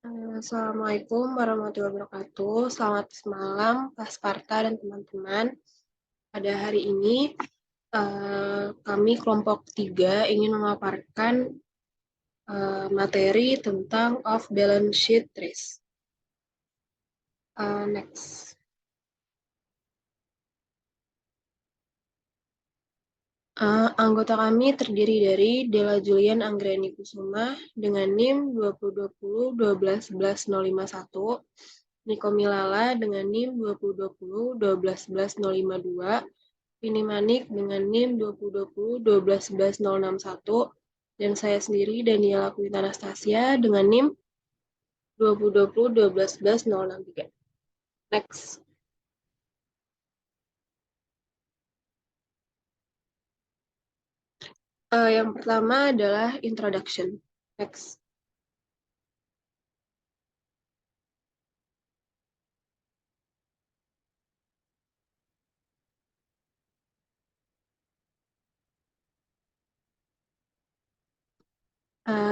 Assalamualaikum warahmatullahi wabarakatuh. Selamat malam, Pak Sparta dan teman-teman. Pada hari ini, kami kelompok 3 ingin memaparkan materi tentang off-balance sheet risk. Next. Anggota kami terdiri dari Della Julian Anggreni Kusuma dengan NIM 2020-12-11051, Niko Milala dengan NIM 2020-12-11052, Vini Manik dengan NIM 2020-12-11061, dan saya sendiri Daniela Quinta Anastasia dengan NIM 2020-12-11063. Next. Yang pertama adalah introduction. Next.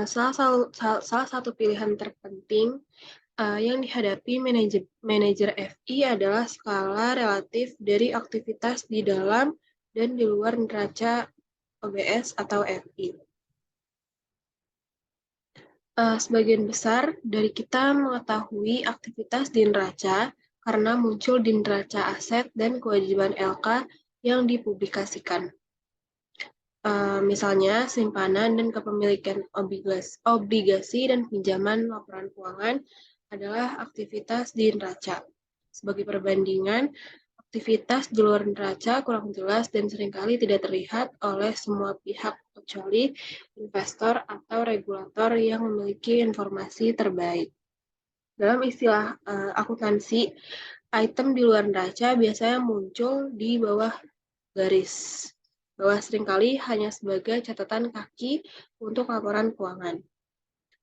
Salah satu pilihan terpenting yang dihadapi manajer FI adalah skala relatif dari aktivitas di dalam dan di luar neraca OBS atau FI. Sebagian besar dari kita mengetahui aktivitas di neraca karena muncul di neraca aset dan kewajiban LK yang dipublikasikan. Misalnya, simpanan dan kepemilikan obligasi dan pinjaman laporan keuangan adalah aktivitas di neraca. Sebagai perbandingan, aktivitas di luar neraca kurang jelas dan seringkali tidak terlihat oleh semua pihak kecuali investor atau regulator yang memiliki informasi terbaik. Dalam istilah akuntansi, item di luar neraca biasanya muncul di bawah garis bahwa seringkali hanya sebagai catatan kaki untuk laporan keuangan.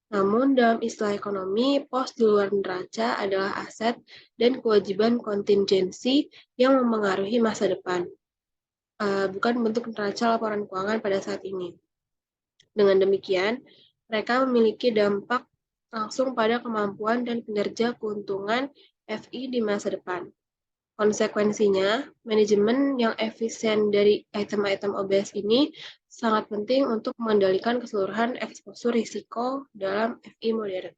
Namun, dalam istilah ekonomi, pos di luar neraca adalah aset dan kewajiban kontingensi yang memengaruhi masa depan, bukan bentuk neraca laporan keuangan pada saat ini. Dengan demikian, mereka memiliki dampak langsung pada kemampuan dan kinerja keuntungan FI di masa depan. Konsekuensinya, manajemen yang efisien dari item-item OBS ini sangat penting untuk mengendalikan keseluruhan eksposur risiko dalam FI modern.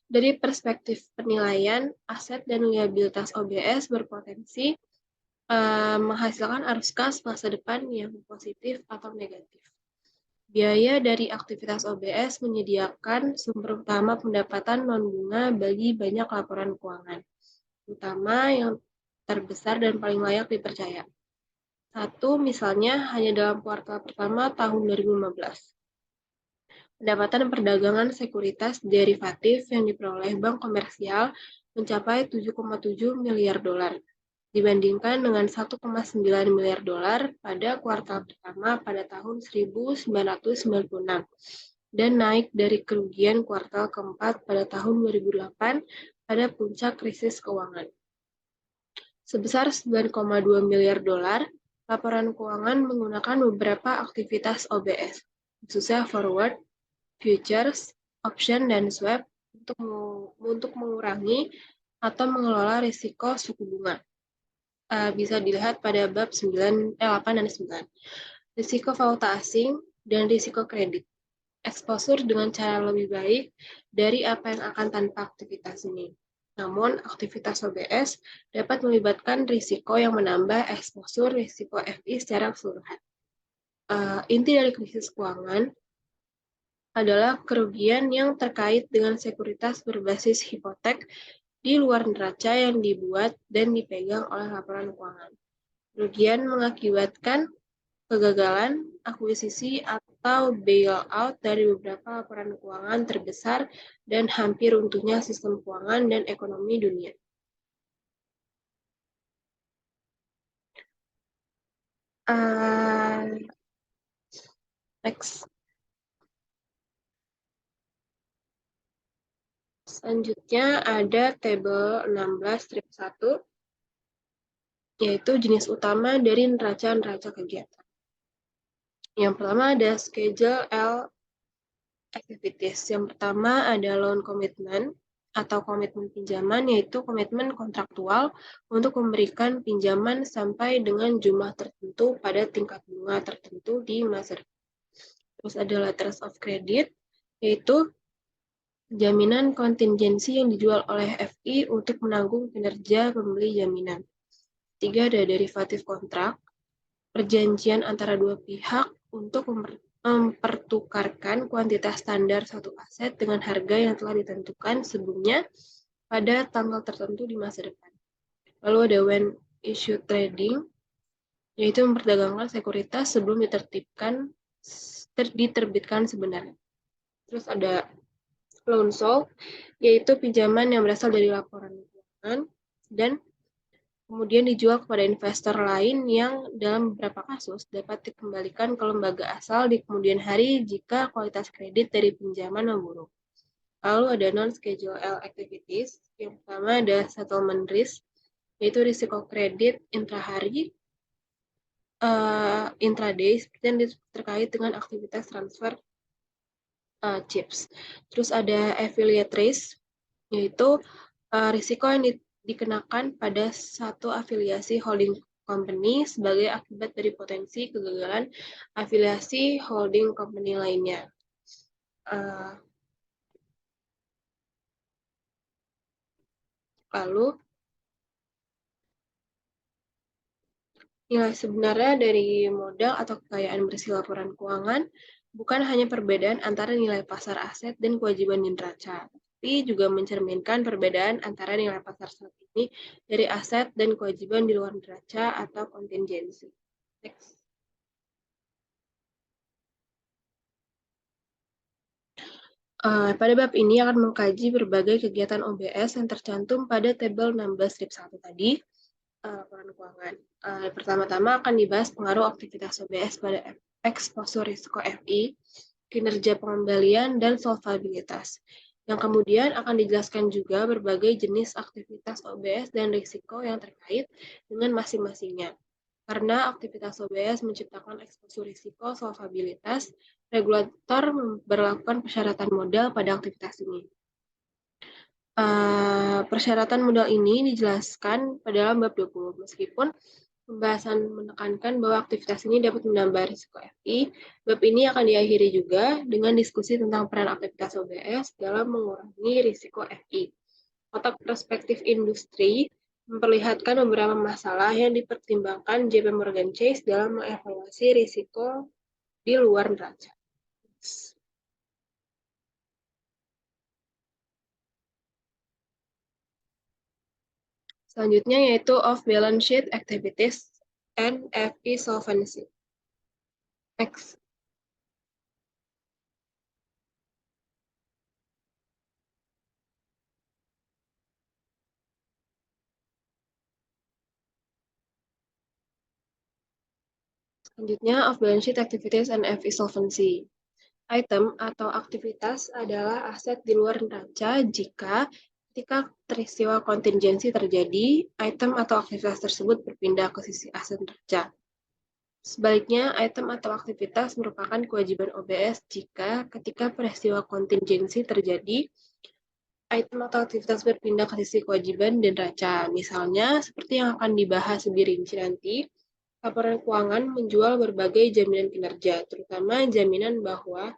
Dari perspektif penilaian, aset dan liabilitas OBS berpotensi menghasilkan arus kas masa depan yang positif atau negatif. Biaya dari aktivitas OBS menyediakan sumber utama pendapatan non-bunga bagi banyak laporan keuangan, terutama yang terbesar dan paling layak dipercaya. Satu, misalnya, hanya dalam kuartal pertama tahun 2015. Pendapatan perdagangan sekuritas derivatif yang diperoleh bank komersial mencapai 7,7 miliar dolar, dibandingkan dengan 1,9 miliar dolar pada kuartal pertama pada tahun 1996, dan naik dari kerugian kuartal keempat pada tahun 2008 pada puncak krisis keuangan. Sebesar 9,2 miliar dolar, laporan keuangan menggunakan beberapa aktivitas OBS, khususnya forward, futures, option, dan swap untuk mengurangi atau mengelola risiko suku bunga. Bisa dilihat pada bab 8 dan 9. Risiko valuta asing dan risiko kredit. Eksposur dengan cara lebih baik dari apa yang akan tanpa aktivitas ini. Namun, aktivitas OBS dapat melibatkan risiko yang menambah eksposur risiko FI secara keseluruhan. Inti dari krisis keuangan adalah kerugian yang terkait dengan sekuritas berbasis hipotek di luar neraca yang dibuat dan dipegang oleh laporan keuangan. Kerugian mengakibatkan kegagalan, akuisisi, atau bailout dari beberapa laporan keuangan terbesar dan hampir runtuhnya sistem keuangan dan ekonomi dunia. Next. Selanjutnya ada tabel 16-1, yaitu jenis utama dari neraca-neraca kegiatan. Yang pertama ada schedule L activities. Yang pertama ada loan commitment atau komitmen pinjaman, yaitu komitmen kontraktual untuk memberikan pinjaman sampai dengan jumlah tertentu pada tingkat bunga tertentu di masa depan. Terus ada letters of credit, yaitu jaminan kontingensi yang dijual oleh FI untuk menanggung kinerja pembeli jaminan. Tiga, ada derivatif kontrak, perjanjian antara dua pihak untuk mempertukarkan kuantitas standar satu aset dengan harga yang telah ditentukan sebelumnya pada tanggal tertentu di masa depan. Lalu ada when issue trading, yaitu memperdagangkan sekuritas sebelum diterbitkan sebenarnya. Terus ada loan sold, yaitu pinjaman yang berasal dari laporan keuangan dan kemudian dijual kepada investor lain yang dalam beberapa kasus dapat dikembalikan ke lembaga asal di kemudian hari jika kualitas kredit dari pinjaman memburuk. Lalu ada non-schedule L activities. Yang pertama ada settlement risk, yaitu risiko kredit intrahari, intraday, dan terkait dengan aktivitas transfer chips. Terus ada affiliate risk, yaitu risiko yang dikenakan pada satu afiliasi holding company sebagai akibat dari potensi kegagalan afiliasi holding company lainnya. Lalu, nilai sebenarnya dari modal atau kekayaan bersih laporan keuangan bukan hanya perbedaan antara nilai pasar aset dan kewajiban neraca, tapi juga mencerminkan perbedaan antara nilai pasar saat ini dari aset dan kewajiban di luar neraca atau kontingensi. Next. Pada bab ini akan mengkaji berbagai kegiatan OBS yang tercantum pada tabel 16 strip 1 tadi, laporan keuangan. Pertama-tama akan dibahas pengaruh aktivitas OBS pada eksposur risiko FI, kinerja pengembalian, dan solvabilitas. Yang kemudian akan dijelaskan juga berbagai jenis aktivitas OBS dan risiko yang terkait dengan masing-masingnya. Karena aktivitas OBS menciptakan eksposur risiko solvabilitas, regulator memperlakukan persyaratan modal pada aktivitas ini. Persyaratan modal ini dijelaskan pada dalam bab 20. Meskipun pembahasan menekankan bahwa aktivitas ini dapat menambah risiko FI, bab ini akan diakhiri juga dengan diskusi tentang peran aktivitas OBS dalam mengurangi risiko FI. Kotak perspektif industri memperlihatkan beberapa masalah yang dipertimbangkan JP Morgan Chase dalam mengevaluasi risiko di luar neraca. Selanjutnya yaitu off-balance sheet activities and FI solvency. Next. Selanjutnya, off-balance sheet activities and FI solvency. Item atau aktivitas adalah aset di luar neraca jika ketika peristiwa kontingensi terjadi, item atau aktivitas tersebut berpindah ke sisi aset neraca. Sebaliknya, item atau aktivitas merupakan kewajiban OBS jika ketika peristiwa kontingensi terjadi, item atau aktivitas berpindah ke sisi kewajiban dan neraca. Misalnya, seperti yang akan dibahas lebih rinci nanti, laporan keuangan menjual berbagai jaminan kinerja, terutama jaminan bahwa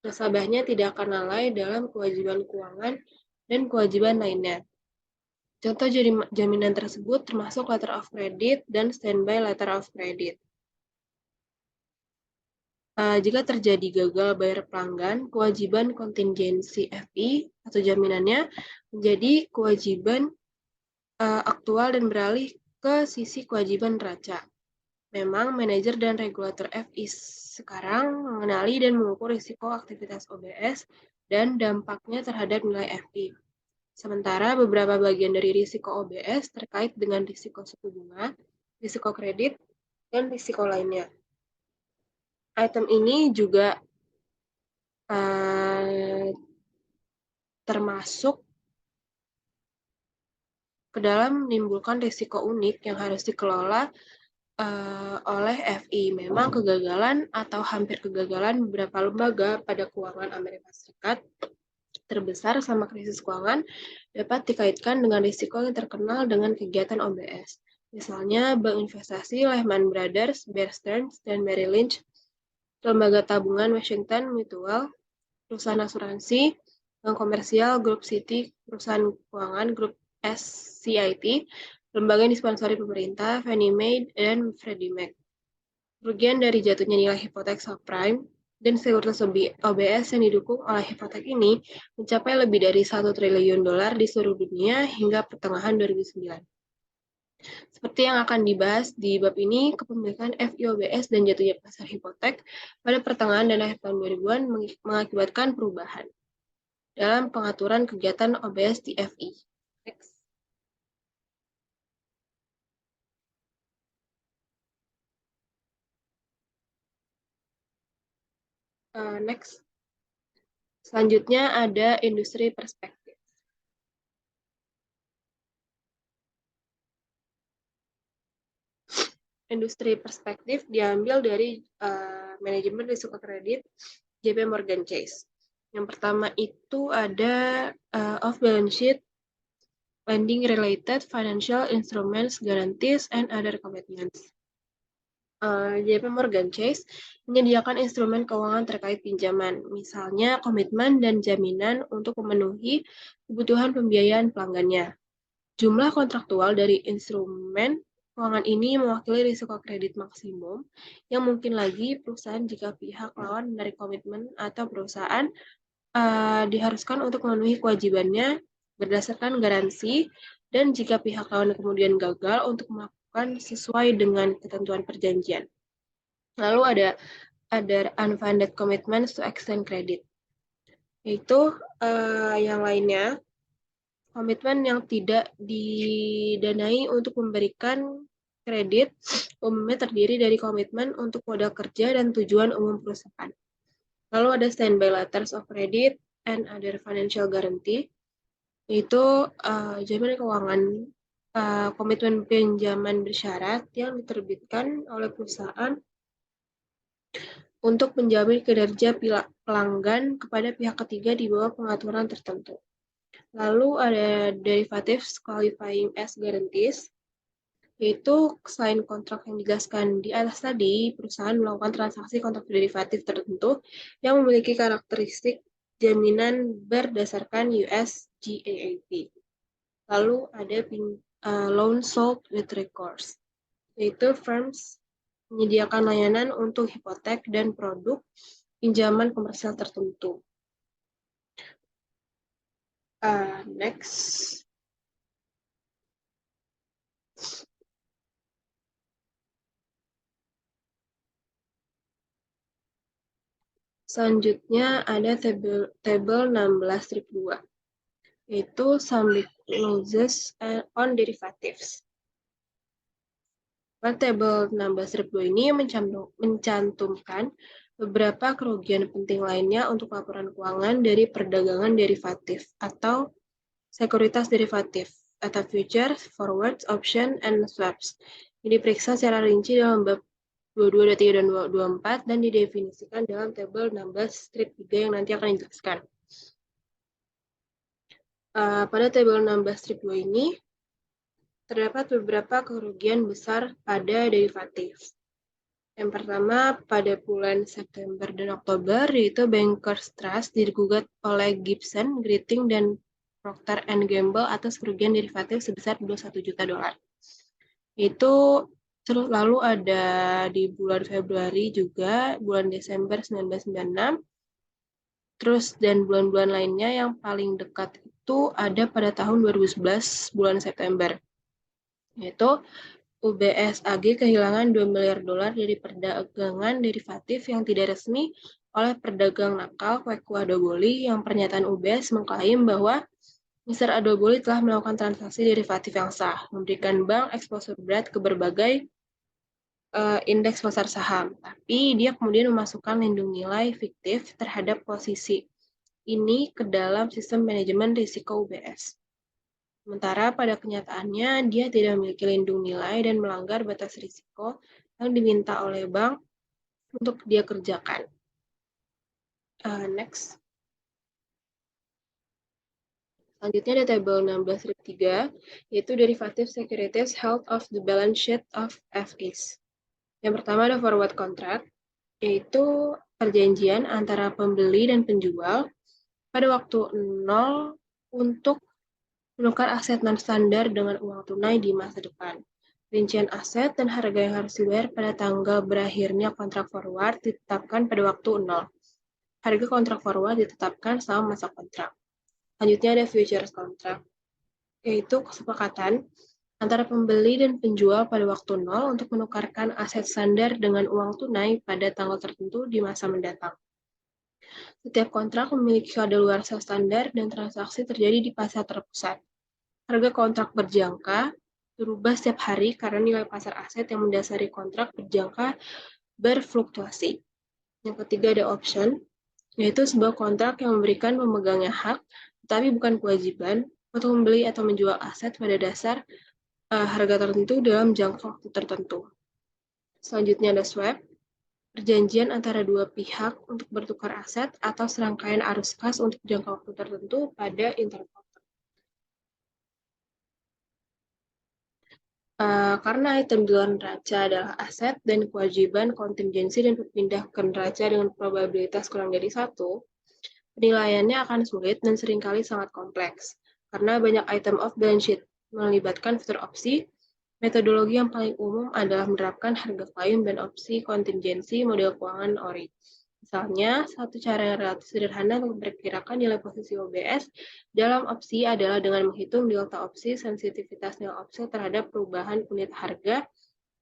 nasabahnya tidak akan lalai dalam kewajiban keuangan dan kewajiban lainnya. Contoh jaminan tersebut termasuk letter of credit dan standby letter of credit. Jika terjadi gagal bayar pelanggan, kewajiban kontingensi FI atau jaminannya menjadi kewajiban aktual dan beralih ke sisi kewajiban neraca. Memang manajer dan regulator FI sekarang mengenali dan mengukur risiko aktivitas OBS dan dampaknya terhadap nilai FI. Sementara beberapa bagian dari risiko OBS terkait dengan risiko suku bunga, risiko kredit, dan risiko lainnya. Item ini juga termasuk ke dalam menimbulkan risiko unik yang harus dikelola oleh FI. Memang kegagalan atau hampir kegagalan beberapa lembaga pada keuangan Amerika Serikat terbesar selama krisis keuangan dapat dikaitkan dengan risiko yang terkenal dengan kegiatan OBS. Misalnya, bank investasi Lehman Brothers, Bear Stearns, dan Merrill Lynch, lembaga tabungan Washington Mutual, perusahaan asuransi, bank komersial, grup Citi, perusahaan keuangan, grup SCIT, lembaga yang disponsori pemerintah, Fannie Mae, dan Freddie Mac. Kerugian dari jatuhnya nilai hipotek subprime dan sekuritas OBS yang didukung oleh hipotek ini mencapai lebih dari 1 triliun dolar di seluruh dunia hingga pertengahan 2009. Seperti yang akan dibahas di bab ini, kepemilikan FIOBS dan jatuhnya pasar hipotek pada pertengahan dan akhir tahun 2000-an mengakibatkan perubahan dalam pengaturan kegiatan OBS di FI. Next. Next. Selanjutnya ada industri perspektif. Industri perspektif diambil dari manajemen risiko kredit JP Morgan Chase. Yang pertama itu ada off-balance sheet, lending-related financial instruments, guarantees, and other commitments. JP Morgan Chase menyediakan instrumen keuangan terkait pinjaman, misalnya komitmen dan jaminan untuk memenuhi kebutuhan pembiayaan pelanggannya. Jumlah kontraktual dari instrumen keuangan ini mewakili risiko kredit maksimum yang mungkin lagi perusahaan jika pihak lawan menarik komitmen atau perusahaan diharuskan untuk memenuhi kewajibannya berdasarkan garansi, dan jika pihak lawan kemudian gagal untuk melakukan sesuai dengan ketentuan perjanjian. Lalu ada unfunded commitments to extend credit. Yaitu yang lainnya, komitmen yang tidak didanai untuk memberikan kredit umumnya terdiri dari komitmen untuk modal kerja dan tujuan umum perusahaan. Lalu ada standby letters of credit and other financial guarantee, yaitu jaminan keuangan komitmen pinjaman bersyarat yang diterbitkan oleh perusahaan untuk menjamin kinerja pelanggan kepada pihak ketiga di bawah pengaturan tertentu. Lalu ada derivatives qualifying as guarantees, yaitu selain kontrak yang dijelaskan di atas tadi, perusahaan melakukan transaksi kontrak derivatif tertentu yang memiliki karakteristik jaminan berdasarkan US GAAP. Lalu ada loan sold with recourse, yaitu firms menyediakan layanan untuk hipotek dan produk pinjaman komersial tertentu. Next. Selanjutnya ada tabel 16-2, yaitu some clauses on derivatives. Tabel 16-2 ini mencantumkan beberapa kerugian penting lainnya untuk laporan keuangan dari perdagangan derivatif atau sekuritas derivatif atau futures, forwards, option, and swaps. Ini diperiksa secara rinci dalam bab 22, 23, dan 24 dan didefinisikan dalam tabel 16-3 yang nanti akan dijelaskan. Pada tabel 16-2 ini terdapat beberapa kerugian besar pada derivatif. Yang pertama, pada bulan September dan Oktober, yaitu Bankers Trust digugat oleh Gibson, Gritting, dan Procter & Gamble atas kerugian derivatif sebesar $21 juta. Itu terus lalu ada di bulan Februari juga, bulan Desember 1996, terus dan bulan-bulan lainnya yang paling dekat itu ada pada tahun 2011 bulan September. Yaitu UBS AG kehilangan $2 miliar dari perdagangan derivatif yang tidak resmi oleh pedagang nakal Kweku Adoboli, yang pernyataan UBS mengklaim bahwa Mr. Adoboli telah melakukan transaksi derivatif yang sah, memberikan bank exposure berat ke berbagai indeks pasar saham, tapi dia kemudian memasukkan lindung nilai fiktif terhadap posisi ini ke dalam sistem manajemen risiko UBS. Sementara pada kenyataannya dia tidak memiliki lindung nilai dan melanggar batas risiko yang diminta oleh bank untuk dia kerjakan. Next. Selanjutnya ada tabel 16-3, yaitu derivative securities held of the balance sheet of FIs. Yang pertama ada forward contract, yaitu perjanjian antara pembeli dan penjual pada waktu 0 untuk menukar aset non-standar dengan uang tunai di masa depan. Rincian aset dan harga yang harus dibayar pada tanggal berakhirnya kontrak forward ditetapkan pada waktu 0. Harga kontrak forward ditetapkan selama masa kontrak. Selanjutnya ada futures contract, yaitu kesepakatan antara pembeli dan penjual pada waktu 0 untuk menukarkan aset standar dengan uang tunai pada tanggal tertentu di masa mendatang. Setiap kontrak memiliki kadaluarsa standar dan transaksi terjadi di pasar terpusat. Harga kontrak berjangka berubah setiap hari karena nilai pasar aset yang mendasari kontrak berjangka berfluktuasi. Yang ketiga ada option, yaitu sebuah kontrak yang memberikan pemegangnya hak, tetapi bukan kewajiban untuk membeli atau menjual aset pada dasar harga tertentu dalam jangka waktu tertentu. Selanjutnya ada swap, perjanjian antara dua pihak untuk bertukar aset atau serangkaian arus kas untuk jangka waktu tertentu pada interval. Karena item di luar neraca adalah aset dan kewajiban kontingensi dan perpindahan neraca dengan probabilitas kurang dari 1, penilaiannya akan sulit dan seringkali sangat kompleks. Karena banyak item of balance sheet melibatkan fitur opsi, metodologi yang paling umum adalah menerapkan harga klien dan opsi kontingensi model keuangan ORI. Misalnya, satu cara yang relatif sederhana untuk memperkirakan nilai posisi OBS dalam opsi adalah dengan menghitung delta opsi sensitivitas nilai opsi terhadap perubahan unit harga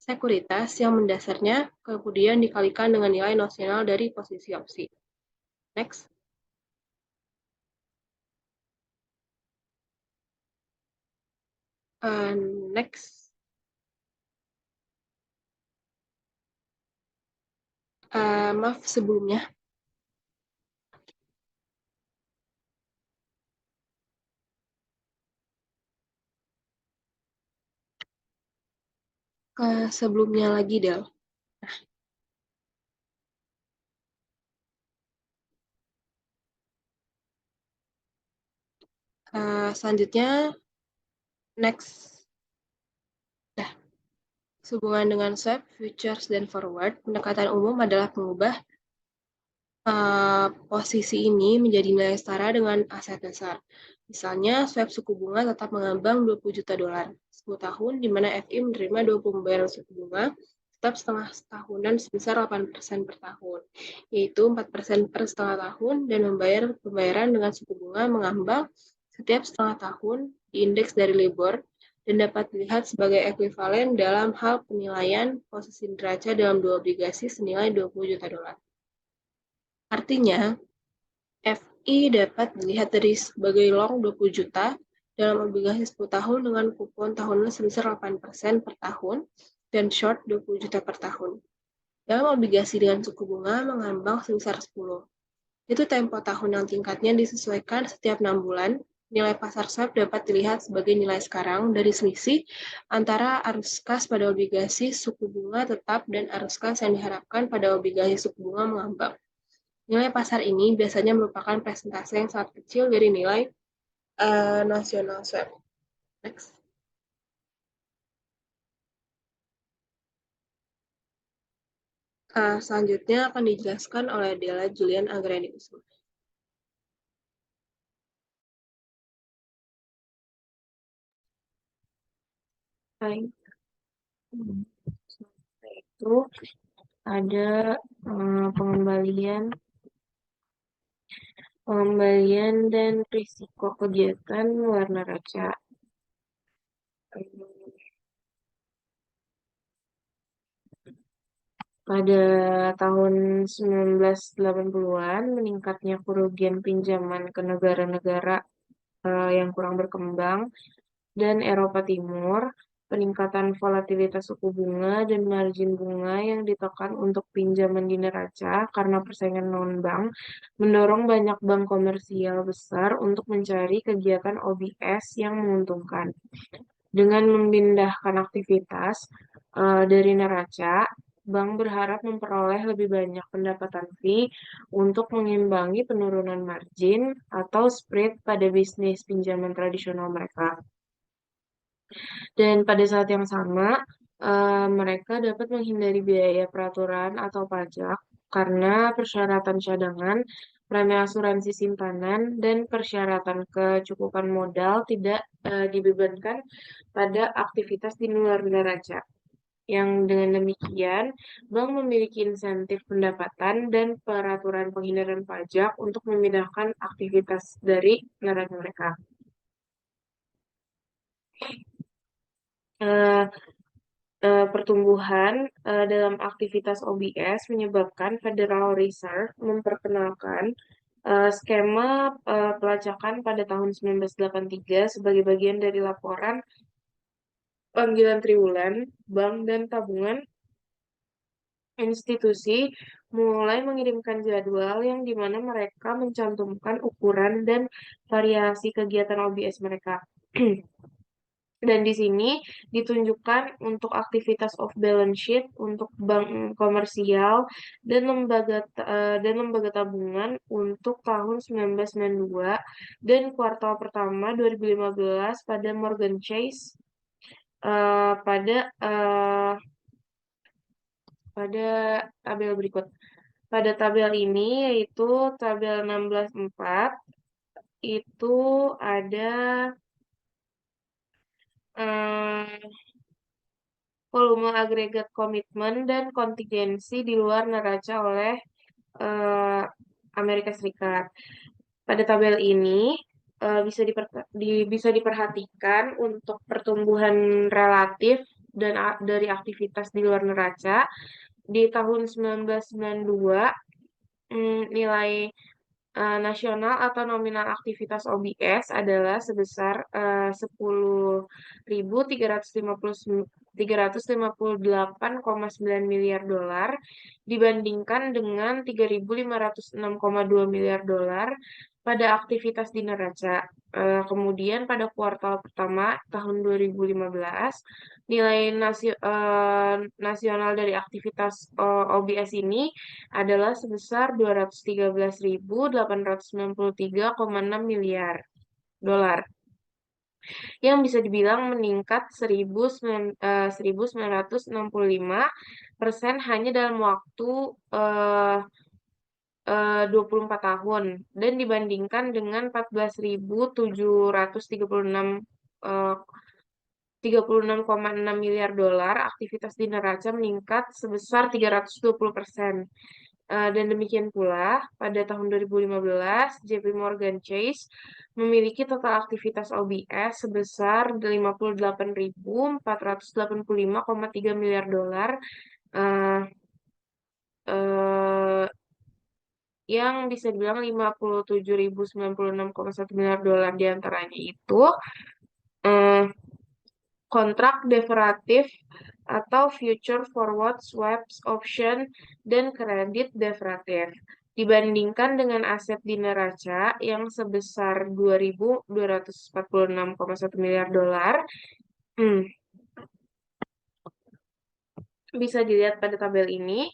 sekuritas yang mendasarnya kemudian dikalikan dengan nilai nosional dari posisi opsi. Next. Next. Maaf sebelumnya. Sebelumnya lagi, Del. Selanjutnya, next. Nah, sehubungan dengan swap, futures, dan forward, pendekatan umum adalah mengubah posisi ini menjadi nilai setara dengan aset dasar. Misalnya, swap suku bunga tetap mengambang 20 juta dolar 10 tahun, di mana FI menerima 20 pembayaran suku bunga tetap setengah tahunan sebesar 8% per tahun, yaitu 4% per setengah tahun, dan membayar pembayaran dengan suku bunga mengambang setiap setengah tahun di indeks dari LIBOR, dan dapat dilihat sebagai ekuivalen dalam hal penilaian posisi neraca dalam dua obligasi senilai 20 juta dolar. Artinya, FI dapat dilihat dari sebagai long 20 juta dalam obligasi 10 tahun dengan kupon tahunan sebesar 8% per tahun dan short 20 juta per tahun. Dalam obligasi dengan suku bunga mengambang sebesar 10. Itu tempo tahun yang tingkatnya disesuaikan setiap 6 bulan. Nilai pasar swap dapat dilihat sebagai nilai sekarang dari selisih antara arus kas pada obligasi suku bunga tetap dan arus kas yang diharapkan pada obligasi suku bunga mengambang. Nilai pasar ini biasanya merupakan persentase yang sangat kecil dari nilai nasional swap. Next. Selanjutnya akan dijelaskan oleh Della Julian Anggreni Kusuma. Hai. Itu ada pengembalian dan risiko kegiatan luar neraca. Pada tahun 1980-an, meningkatnya kerugian pinjaman ke negara-negara yang kurang berkembang dan Eropa Timur peningkatan volatilitas suku bunga dan margin bunga yang ditekan untuk pinjaman di neraca karena persaingan non-bank mendorong banyak bank komersial besar untuk mencari kegiatan OBS yang menguntungkan. Dengan memindahkan aktivitas dari neraca, bank berharap memperoleh lebih banyak pendapatan fee untuk mengimbangi penurunan margin atau spread pada bisnis pinjaman tradisional mereka. Dan pada saat yang sama, mereka dapat menghindari biaya peraturan atau pajak karena persyaratan cadangan, premi asuransi simpanan, dan persyaratan kecukupan modal tidak dibebankan pada aktivitas di luar neraca. Yang dengan demikian, bank memiliki insentif pendapatan dan peraturan penghindaran pajak untuk memindahkan aktivitas dari neraca mereka. Eh, Pertumbuhan dalam aktivitas OBS menyebabkan Federal Reserve memperkenalkan skema pelacakan pada tahun 1983 sebagai bagian dari laporan panggilan triwulan bank dan tabungan institusi mulai mengirimkan jadwal yang dimana mereka mencantumkan ukuran dan variasi kegiatan OBS mereka. Dan di sini ditunjukkan untuk aktivitas off balance sheet untuk bank komersial dan lembaga tabungan untuk tahun 1992 dan kuartal pertama 2015 pada Morgan Chase eh, pada eh, pada tabel berikut. Pada tabel ini yaitu tabel 16.4 itu ada eh, volume agregat komitmen dan kontingensi di luar neraca oleh eh, Amerika Serikat. Pada tabel ini bisa diperhatikan untuk pertumbuhan relatif dan dari aktivitas di luar neraca di tahun 1992 nilai nasional atau nominal aktivitas OBS adalah sebesar 10.358,9 miliar dolar dibandingkan dengan 3.506,2 miliar dolar pada aktivitas di neraca. Kemudian pada kuartal pertama tahun 2015, nilai nasional dari aktivitas OBS ini adalah sebesar 213.893,6 miliar dolar yang bisa dibilang meningkat 1965% hanya dalam waktu 24 tahun dan dibandingkan dengan 14.736 eh, 36,6 miliar dolar, aktivitas di neraca meningkat sebesar 320%. Dan demikian pula, pada tahun 2015, JP Morgan Chase memiliki total aktivitas OBS sebesar 58.485,3 miliar dolar, eh, eh, yang bisa dibilang 57.096,1 miliar dolar diantaranya itu eh, kontrak derivatif atau future forward swaps option dan kredit derivatif dibandingkan dengan aset di neraca yang sebesar 2.246,1 miliar dolar. Bisa dilihat pada tabel ini.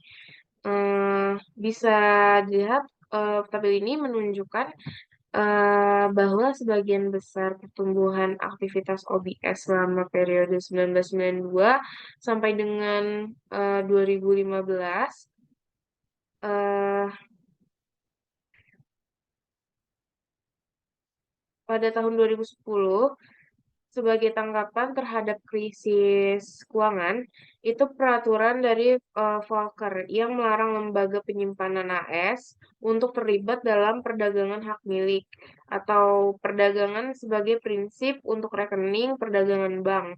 Bisa dilihat tabel ini menunjukkan bahwa sebagian besar pertumbuhan aktivitas OBS selama periode 1992 sampai dengan 2015 eh, pada tahun 2010 sebagai tanggapan terhadap krisis keuangan itu peraturan dari Volcker yang melarang lembaga penyimpanan AS untuk terlibat dalam perdagangan hak milik atau perdagangan sebagai prinsip untuk rekening perdagangan bank.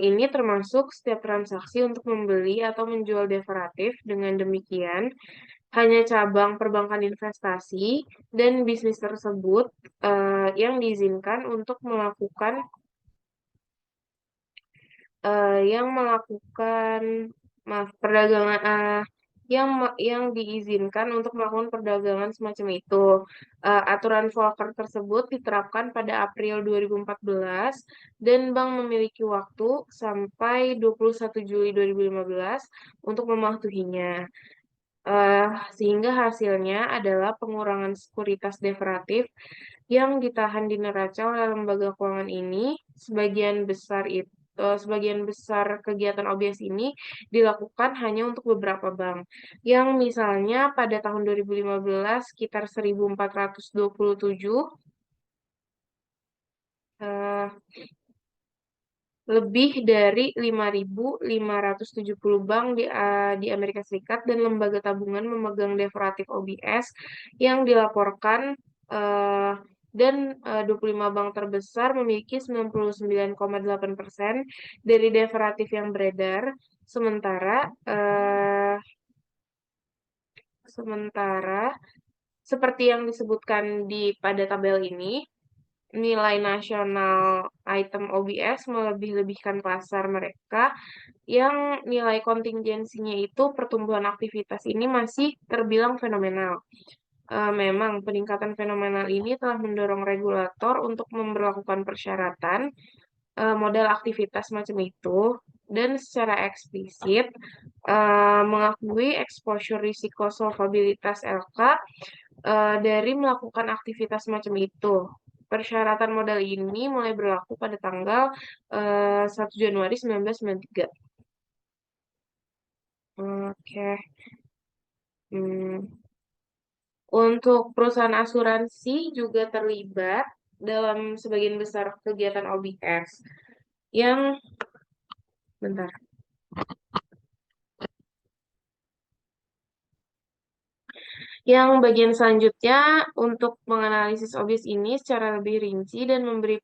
Ini termasuk setiap transaksi untuk membeli atau menjual derivatif. Dengan demikian, hanya cabang perbankan investasi dan bisnis tersebut yang diizinkan untuk melakukan yang melakukan maaf perdagangan yang diizinkan untuk melakukan perdagangan semacam itu. Aturan Volcker tersebut diterapkan pada April 2014 dan bank memiliki waktu sampai 21 Juli 2015 untuk mematuhinya. Eh, Sehingga hasilnya adalah pengurangan sekuritas derivatif yang ditahan di neraca oleh lembaga keuangan ini. Sebagian besar kegiatan OBS ini dilakukan hanya untuk beberapa bank, yang misalnya pada tahun 2015 sekitar 1.427, eh, lebih dari 5.570 bank di Amerika Serikat dan lembaga tabungan memegang derivatif OBS yang dilaporkan, eh, dan 25 bank terbesar memiliki 99,8% dari derivatif yang beredar. Sementara eh, sementara seperti yang disebutkan pada tabel ini, nilai nasional item OBS melebih-lebihkan pasar mereka yang nilai kontingensinya itu pertumbuhan aktivitas ini masih terbilang fenomenal. Memang peningkatan fenomenal ini telah mendorong regulator untuk memberlakukan persyaratan model aktivitas macam itu dan secara eksplisit mengakui exposure risiko solvabilitas LK dari melakukan aktivitas macam itu. Persyaratan modal ini mulai berlaku pada tanggal 1 Januari 1993. Oke. Hmm. Untuk perusahaan asuransi juga terlibat dalam sebagian besar kegiatan OBS yang bentar. Yang bagian selanjutnya untuk menganalisis objek ini secara lebih rinci dan memberi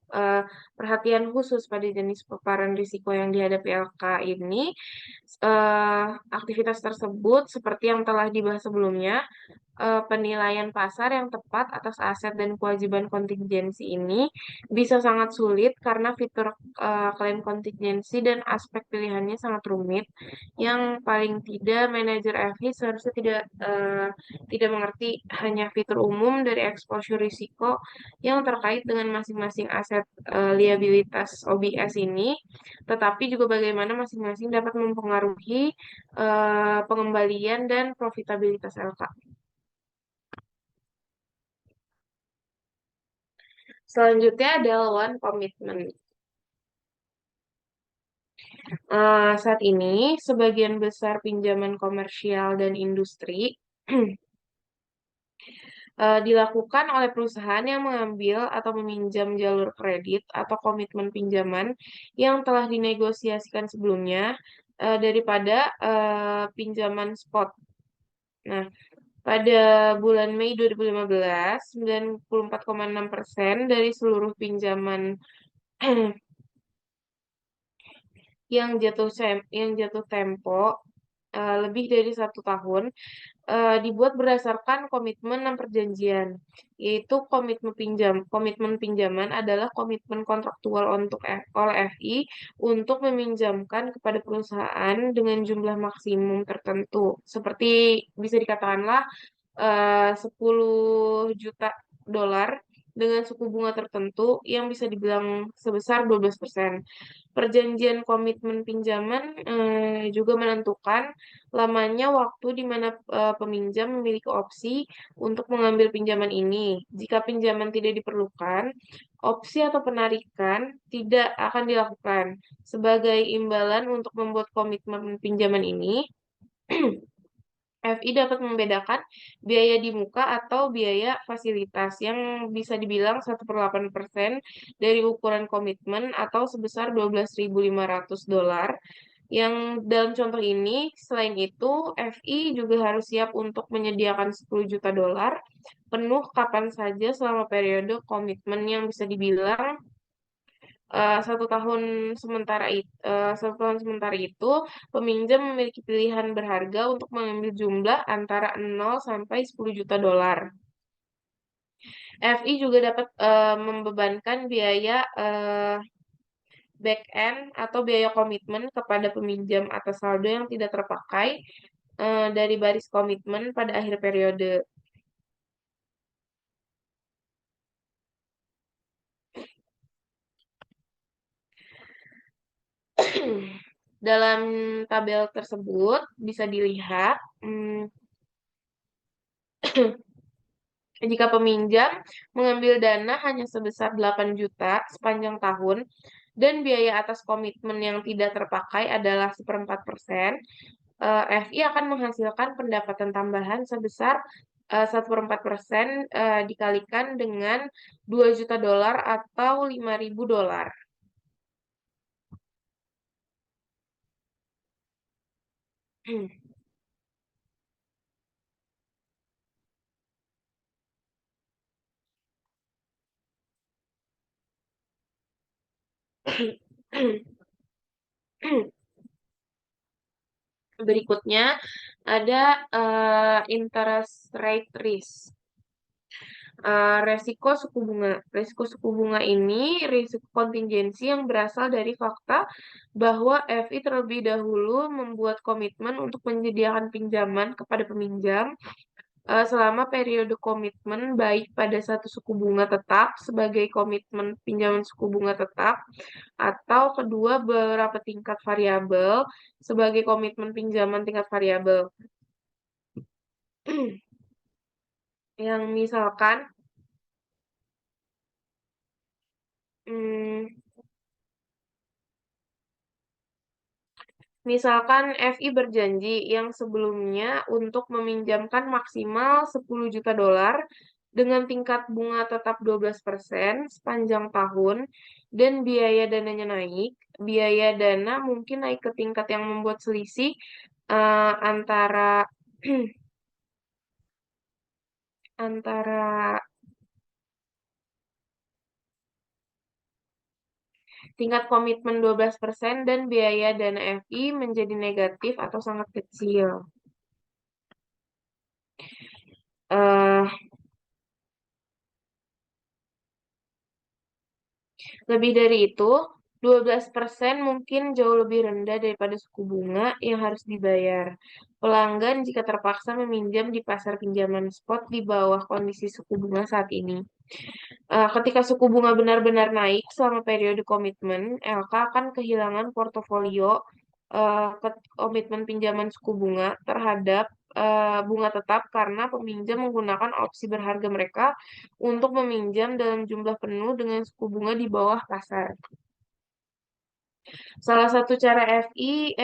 perhatian khusus pada jenis paparan risiko yang dihadapi LK ini, aktivitas tersebut seperti yang telah dibahas sebelumnya, penilaian pasar yang tepat atas aset dan kewajiban kontingensi ini bisa sangat sulit karena fitur klaim kontingensi dan aspek pilihannya sangat rumit. Yang paling tidak, manajer FI seharusnya tidak mengerti hanya fitur umum dari exposure risiko yang terkait dengan masing-masing aset liabilitas OBS ini, tetapi juga bagaimana masing-masing dapat mempengaruhi pengembalian dan profitabilitas LK. Selanjutnya ada loan komitmen. Saat ini, sebagian besar pinjaman komersial dan industri dilakukan oleh perusahaan yang mengambil atau meminjam jalur kredit atau komitmen pinjaman yang telah dinegosiasikan sebelumnya daripada pinjaman spot. Nah, pada bulan Mei 2015, 94,6% dari seluruh pinjaman yang jatuh tempo lebih dari 1 tahun dibuat berdasarkan komitmen dan perjanjian, yaitu komitmen pinjaman adalah komitmen kontraktual oleh FI untuk meminjamkan kepada perusahaan dengan jumlah maksimum tertentu, seperti bisa dikatakanlah 10 juta dolar dengan suku bunga tertentu yang bisa dibilang sebesar 12%. Perjanjian komitmen pinjaman juga menentukan lamanya waktu di mana peminjam memiliki opsi untuk mengambil pinjaman ini. Jika pinjaman tidak diperlukan, opsi atau penarikan tidak akan dilakukan. Sebagai imbalan untuk membuat komitmen pinjaman ini, FI dapat membedakan biaya di muka atau biaya fasilitas yang bisa dibilang 1/8% dari ukuran komitmen atau sebesar 12.500 dolar. Yang dalam contoh ini, selain itu, FI juga harus siap untuk menyediakan 10 juta dolar penuh kapan saja selama periode komitmen yang bisa dibilang 1 tahun itu, peminjam memiliki pilihan berharga untuk mengambil jumlah antara 0 sampai 10 juta dolar. FI juga dapat membebankan biaya back end atau biaya komitmen kepada peminjam atas saldo yang tidak terpakai dari baris komitmen pada akhir periode. Dalam tabel tersebut bisa dilihat jika peminjam mengambil dana hanya sebesar 8 juta sepanjang tahun dan biaya atas komitmen yang tidak terpakai adalah 1/4%, FI akan menghasilkan pendapatan tambahan sebesar 1/4% dikalikan dengan 2 juta dolar atau 5.000 dolar. Berikutnya ada interest rate risk. Resiko suku bunga. Resiko suku bunga ini risiko kontingensi yang berasal dari fakta bahwa FI terlebih dahulu membuat komitmen untuk menyediakan pinjaman kepada peminjam selama periode komitmen baik pada satu suku bunga tetap sebagai komitmen pinjaman suku bunga tetap atau kedua beberapa tingkat variabel sebagai komitmen pinjaman tingkat variabel. Yang misalkan FI berjanji yang sebelumnya untuk meminjamkan maksimal 10 juta dolar dengan tingkat bunga tetap 12% sepanjang tahun dan biaya dananya naik. Biaya dana mungkin naik ke tingkat yang membuat selisih antara antara tingkat komitmen 12% dan biaya dana FI menjadi negatif atau sangat kecil. Eh, Lebih dari itu, 12% mungkin jauh lebih rendah daripada suku bunga yang harus dibayar. Pelanggan jika terpaksa meminjam di pasar pinjaman spot di bawah kondisi suku bunga saat ini. Ketika suku bunga benar-benar naik selama periode komitmen, LK akan kehilangan portofolio komitmen pinjaman suku bunga terhadap bunga tetap karena peminjam menggunakan opsi berharga mereka untuk meminjam dalam jumlah penuh dengan suku bunga di bawah pasar. Salah satu cara FI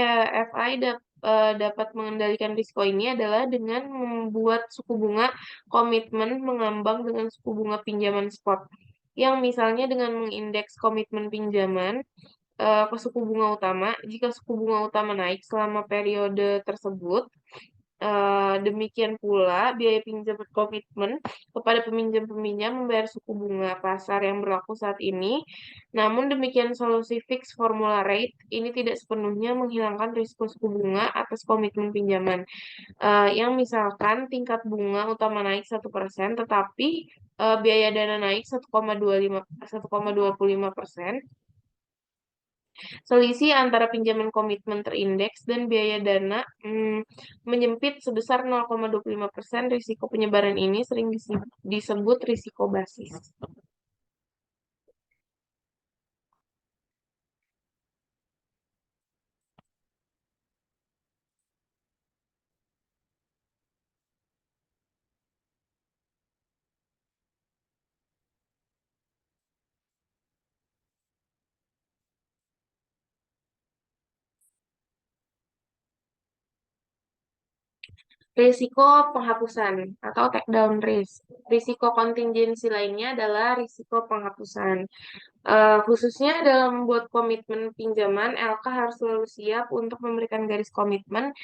dapat mengendalikan risiko ini adalah dengan membuat suku bunga komitmen mengambang dengan suku bunga pinjaman spot. Yang misalnya dengan mengindeks komitmen pinjaman ke suku bunga utama. Jika suku bunga utama naik selama periode tersebut, demikian pula biaya pinjam komitmen kepada peminjam-peminjam membayar suku bunga pasar yang berlaku saat ini. Namun demikian solusi fix formula rate ini tidak sepenuhnya menghilangkan risiko suku bunga atas komitmen pinjaman. Yang misalkan tingkat bunga utama naik 1%, tetapi biaya dana naik 1,25%. Selisih antara pinjaman komitmen terindeks dan biaya dana menyempit sebesar 0,25%. Risiko penyebaran ini sering disebut risiko basis. Risiko penghapusan atau take down risk. Risiko kontingensi lainnya adalah risiko penghapusan. Khususnya dalam membuat komitmen pinjaman, LK harus selalu siap untuk memberikan garis komitmen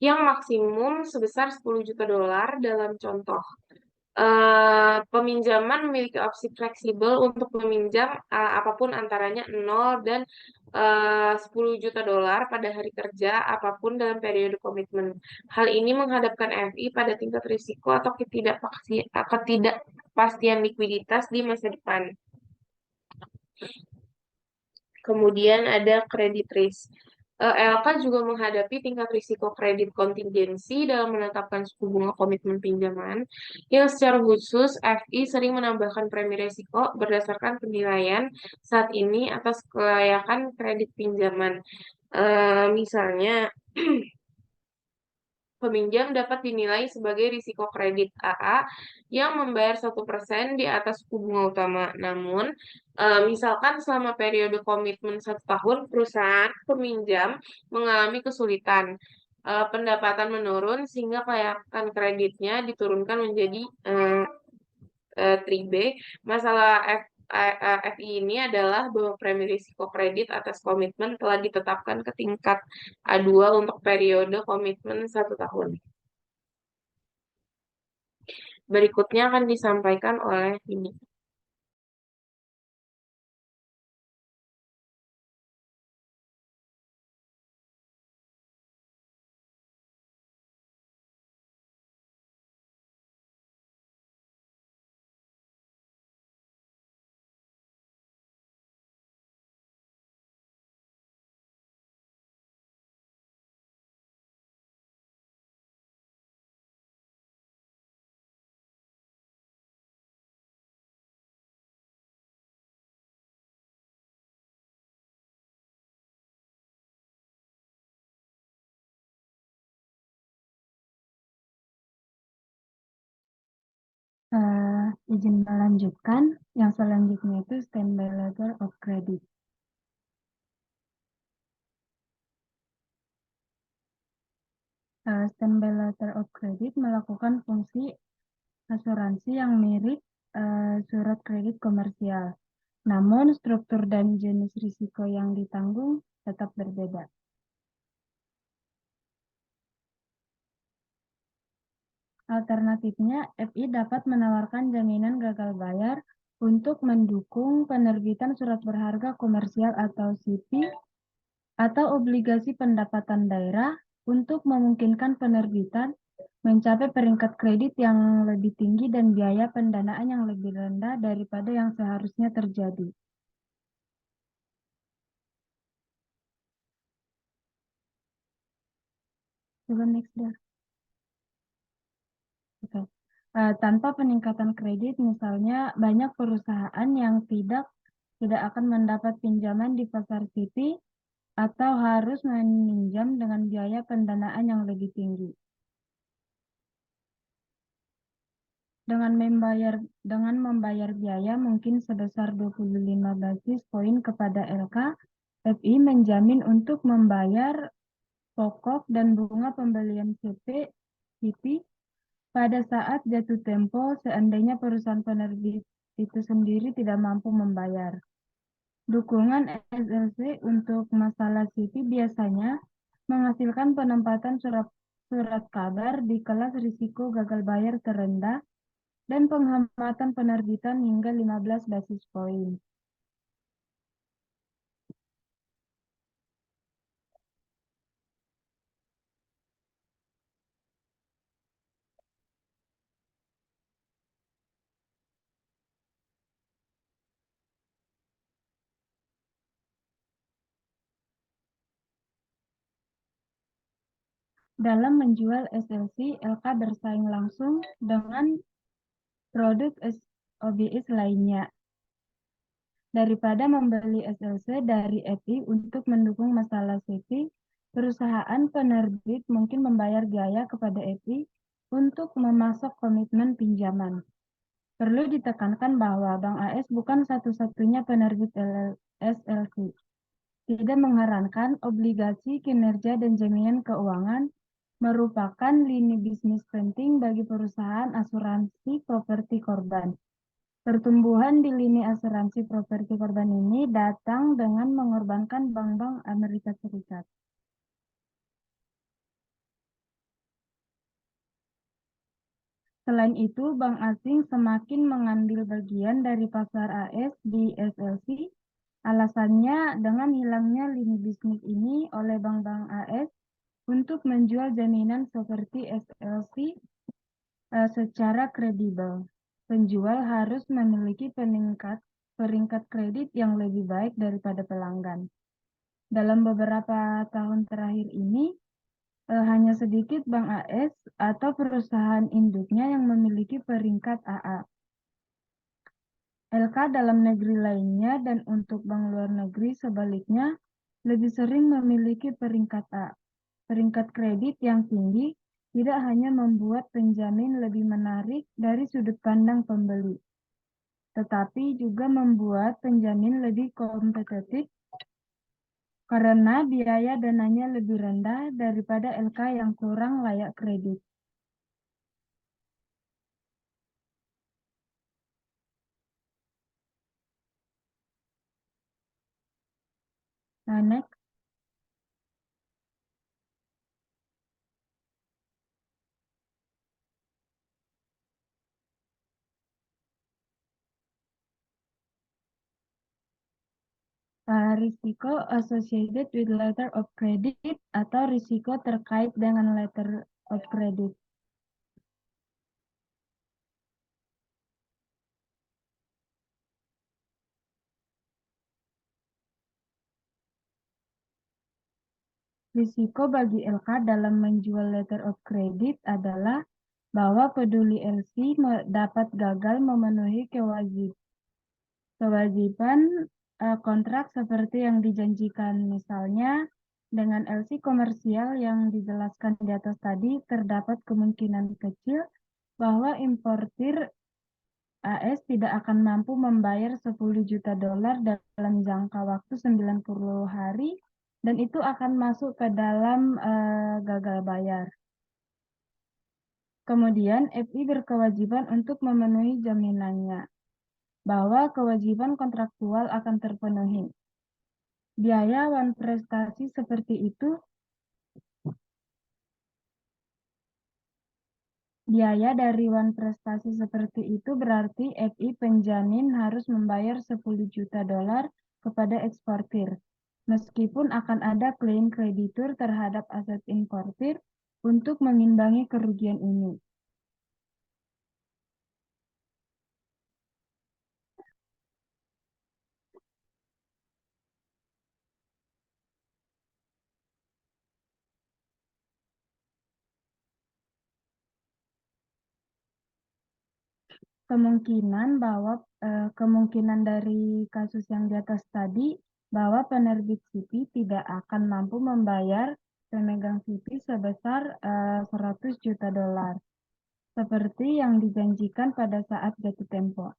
yang maksimum sebesar 10 juta dolar dalam contoh. Peminjaman memiliki opsi fleksibel untuk meminjam apapun antaranya 0 dan 10 juta dolar pada hari kerja apapun dalam periode komitmen. Hal ini menghadapkan FI pada tingkat risiko atau ketidakpastian likuiditas di masa depan. Kemudian ada credit risk. LK juga menghadapi tingkat risiko kredit kontingensi dalam menetapkan suku bunga komitmen pinjaman, yang secara khusus FI sering menambahkan premi risiko berdasarkan penilaian saat ini atas kelayakan kredit pinjaman. Misalnya, peminjam dapat dinilai sebagai risiko kredit AA yang membayar 1% di atas suku bunga utama. Namun, misalkan selama periode komitmen 1 tahun, perusahaan peminjam mengalami kesulitan, pendapatan menurun sehingga kelayakan kreditnya diturunkan menjadi 3B. Masalah FI ini adalah bahwa premi risiko kredit atas komitmen telah ditetapkan ke tingkat A2 untuk periode komitmen 1 tahun. Berikutnya akan disampaikan oleh ini. Izin melanjutkan, yang selanjutnya itu standby letter of credit. Standby letter of credit melakukan fungsi asuransi yang mirip surat kredit komersial. Namun struktur dan jenis risiko yang ditanggung tetap berbeda. Alternatifnya, FI dapat menawarkan jaminan gagal bayar untuk mendukung penerbitan surat berharga komersial atau CP atau obligasi pendapatan daerah untuk memungkinkan penerbitan mencapai peringkat kredit yang lebih tinggi dan biaya pendanaan yang lebih rendah daripada yang seharusnya terjadi. Coba next dah. Oke. Tanpa peningkatan kredit, misalnya banyak perusahaan yang tidak akan mendapat pinjaman di pasar CP atau harus meminjam dengan biaya pendanaan yang lebih tinggi. Dengan membayar biaya mungkin sebesar 25 basis poin kepada LK, FI menjamin untuk membayar pokok dan bunga pembelian CP pada saat jatuh tempo seandainya perusahaan penerbit itu sendiri tidak mampu membayar. Dukungan SLC untuk masalah CP biasanya menghasilkan penempatan surat kabar di kelas risiko gagal bayar terendah dan penghematan penerbitan hingga 15 basis poin. Dalam menjual SLC, LK bersaing langsung dengan produk OBS lainnya. Daripada membeli SLC dari FI untuk mendukung masalah CP, perusahaan penerbit mungkin membayar biaya kepada FI untuk memasok komitmen pinjaman. Perlu ditekankan bahwa Bank AS bukan satu-satunya penerbit SLC. Tidak mengherankan, obligasi, kinerja, dan jaminan keuangan merupakan lini bisnis penting bagi perusahaan asuransi properti korban. Pertumbuhan di lini asuransi properti korban ini datang dengan mengorbankan bank-bank Amerika Serikat. Selain itu, bank asing semakin mengambil bagian dari pasar AS di SLC. Alasannya dengan hilangnya lini bisnis ini oleh bank-bank AS untuk menjual jaminan seperti SLC secara kredibel. Penjual harus memiliki peringkat kredit yang lebih baik daripada pelanggan. Dalam beberapa tahun terakhir ini, hanya sedikit bank AS atau perusahaan induknya yang memiliki peringkat AA. LK dalam negeri lainnya dan untuk bank luar negeri sebaliknya lebih sering memiliki peringkat A. Peringkat kredit yang tinggi tidak hanya membuat penjamin lebih menarik dari sudut pandang pembeli, tetapi juga membuat penjamin lebih kompetitif karena biaya dananya lebih rendah daripada LK yang kurang layak kredit. Nah, next. Risiko associated with letter of credit atau risiko terkait dengan letter of credit. Risiko bagi LK dalam menjual letter of credit adalah bahwa peduli LC dapat gagal memenuhi kewajiban kontrak seperti yang dijanjikan. Misalnya, dengan LC komersial yang dijelaskan di atas tadi, terdapat kemungkinan kecil bahwa importir AS tidak akan mampu membayar 10 juta dolar dalam jangka waktu 90 hari, dan itu akan masuk ke dalam gagal bayar. Kemudian, FI berkewajiban untuk memenuhi jaminannya, bahwa kewajiban kontraktual akan terpenuhi. Biaya wan prestasi seperti itu Biaya dari wan prestasi seperti itu berarti FI penjamin harus membayar 10 juta dolar kepada eksportir, meskipun akan ada klaim kreditur terhadap aset importir untuk mengimbangi kerugian ini. Kemungkinan dari kasus yang di atas tadi bahwa penerbit CP tidak akan mampu membayar pemegang CP sebesar 100 juta dolar seperti yang dijanjikan pada saat jatuh tempo.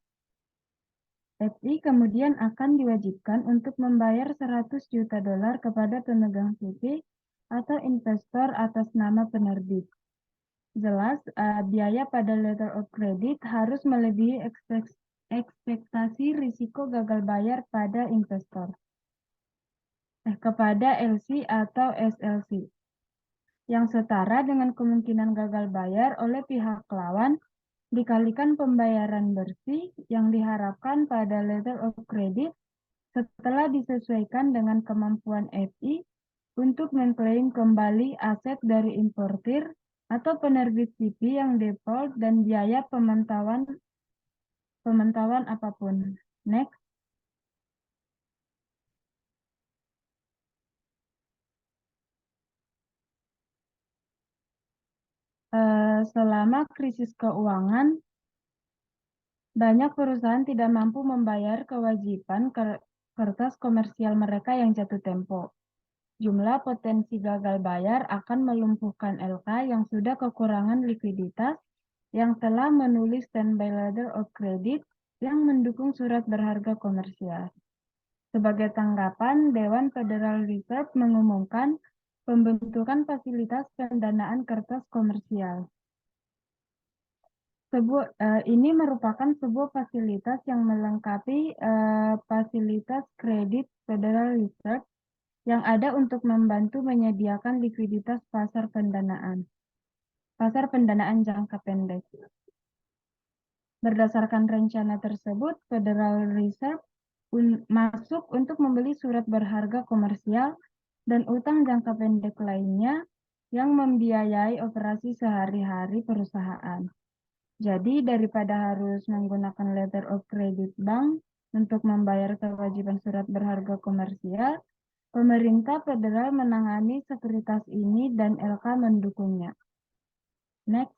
FI kemudian akan diwajibkan untuk membayar 100 juta dolar kepada pemegang CP atau investor atas nama penerbit. Jelas, biaya pada letter of credit harus melebihi ekspektasi risiko gagal bayar pada investor. Kepada LC atau SLC. Yang setara dengan kemungkinan gagal bayar oleh pihak lawan dikalikan pembayaran bersih yang diharapkan pada letter of credit setelah disesuaikan dengan kemampuan FI untuk mengklaim kembali aset dari importir atau penerbit CP yang default dan biaya pemantauan apapun. Next. Selama krisis keuangan, banyak perusahaan tidak mampu membayar kewajiban kertas komersial mereka yang jatuh tempo. Jumlah potensi gagal bayar akan melumpuhkan LK yang sudah kekurangan likuiditas yang telah menulis standby letter of credit yang mendukung surat berharga komersial. Sebagai tanggapan, Dewan Federal Reserve mengumumkan pembentukan fasilitas pendanaan kertas komersial. Ini merupakan sebuah fasilitas yang melengkapi fasilitas kredit Federal Reserve yang ada untuk membantu menyediakan likuiditas pasar pendanaan jangka pendek. Berdasarkan rencana tersebut, Federal Reserve masuk untuk membeli surat berharga komersial dan utang jangka pendek lainnya yang membiayai operasi sehari-hari perusahaan. Jadi, daripada harus menggunakan letter of credit bank, Untuk membayar kewajiban surat berharga komersial, pemerintah federal menangani sekuritas ini dan LK mendukungnya. Next.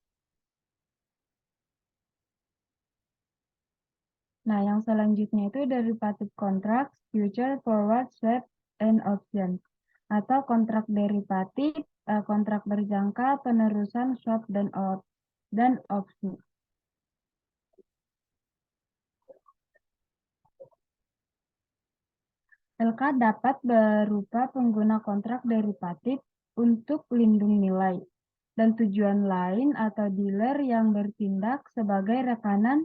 Nah, yang selanjutnya itu derivative contracts, future, forward, swap, and options. Atau kontrak derivatif, kontrak berjangka, penerusan, swap, dan opsi. LK dapat berupa pengguna kontrak derivatif untuk lindung nilai dan tujuan lain atau dealer yang bertindak sebagai rekanan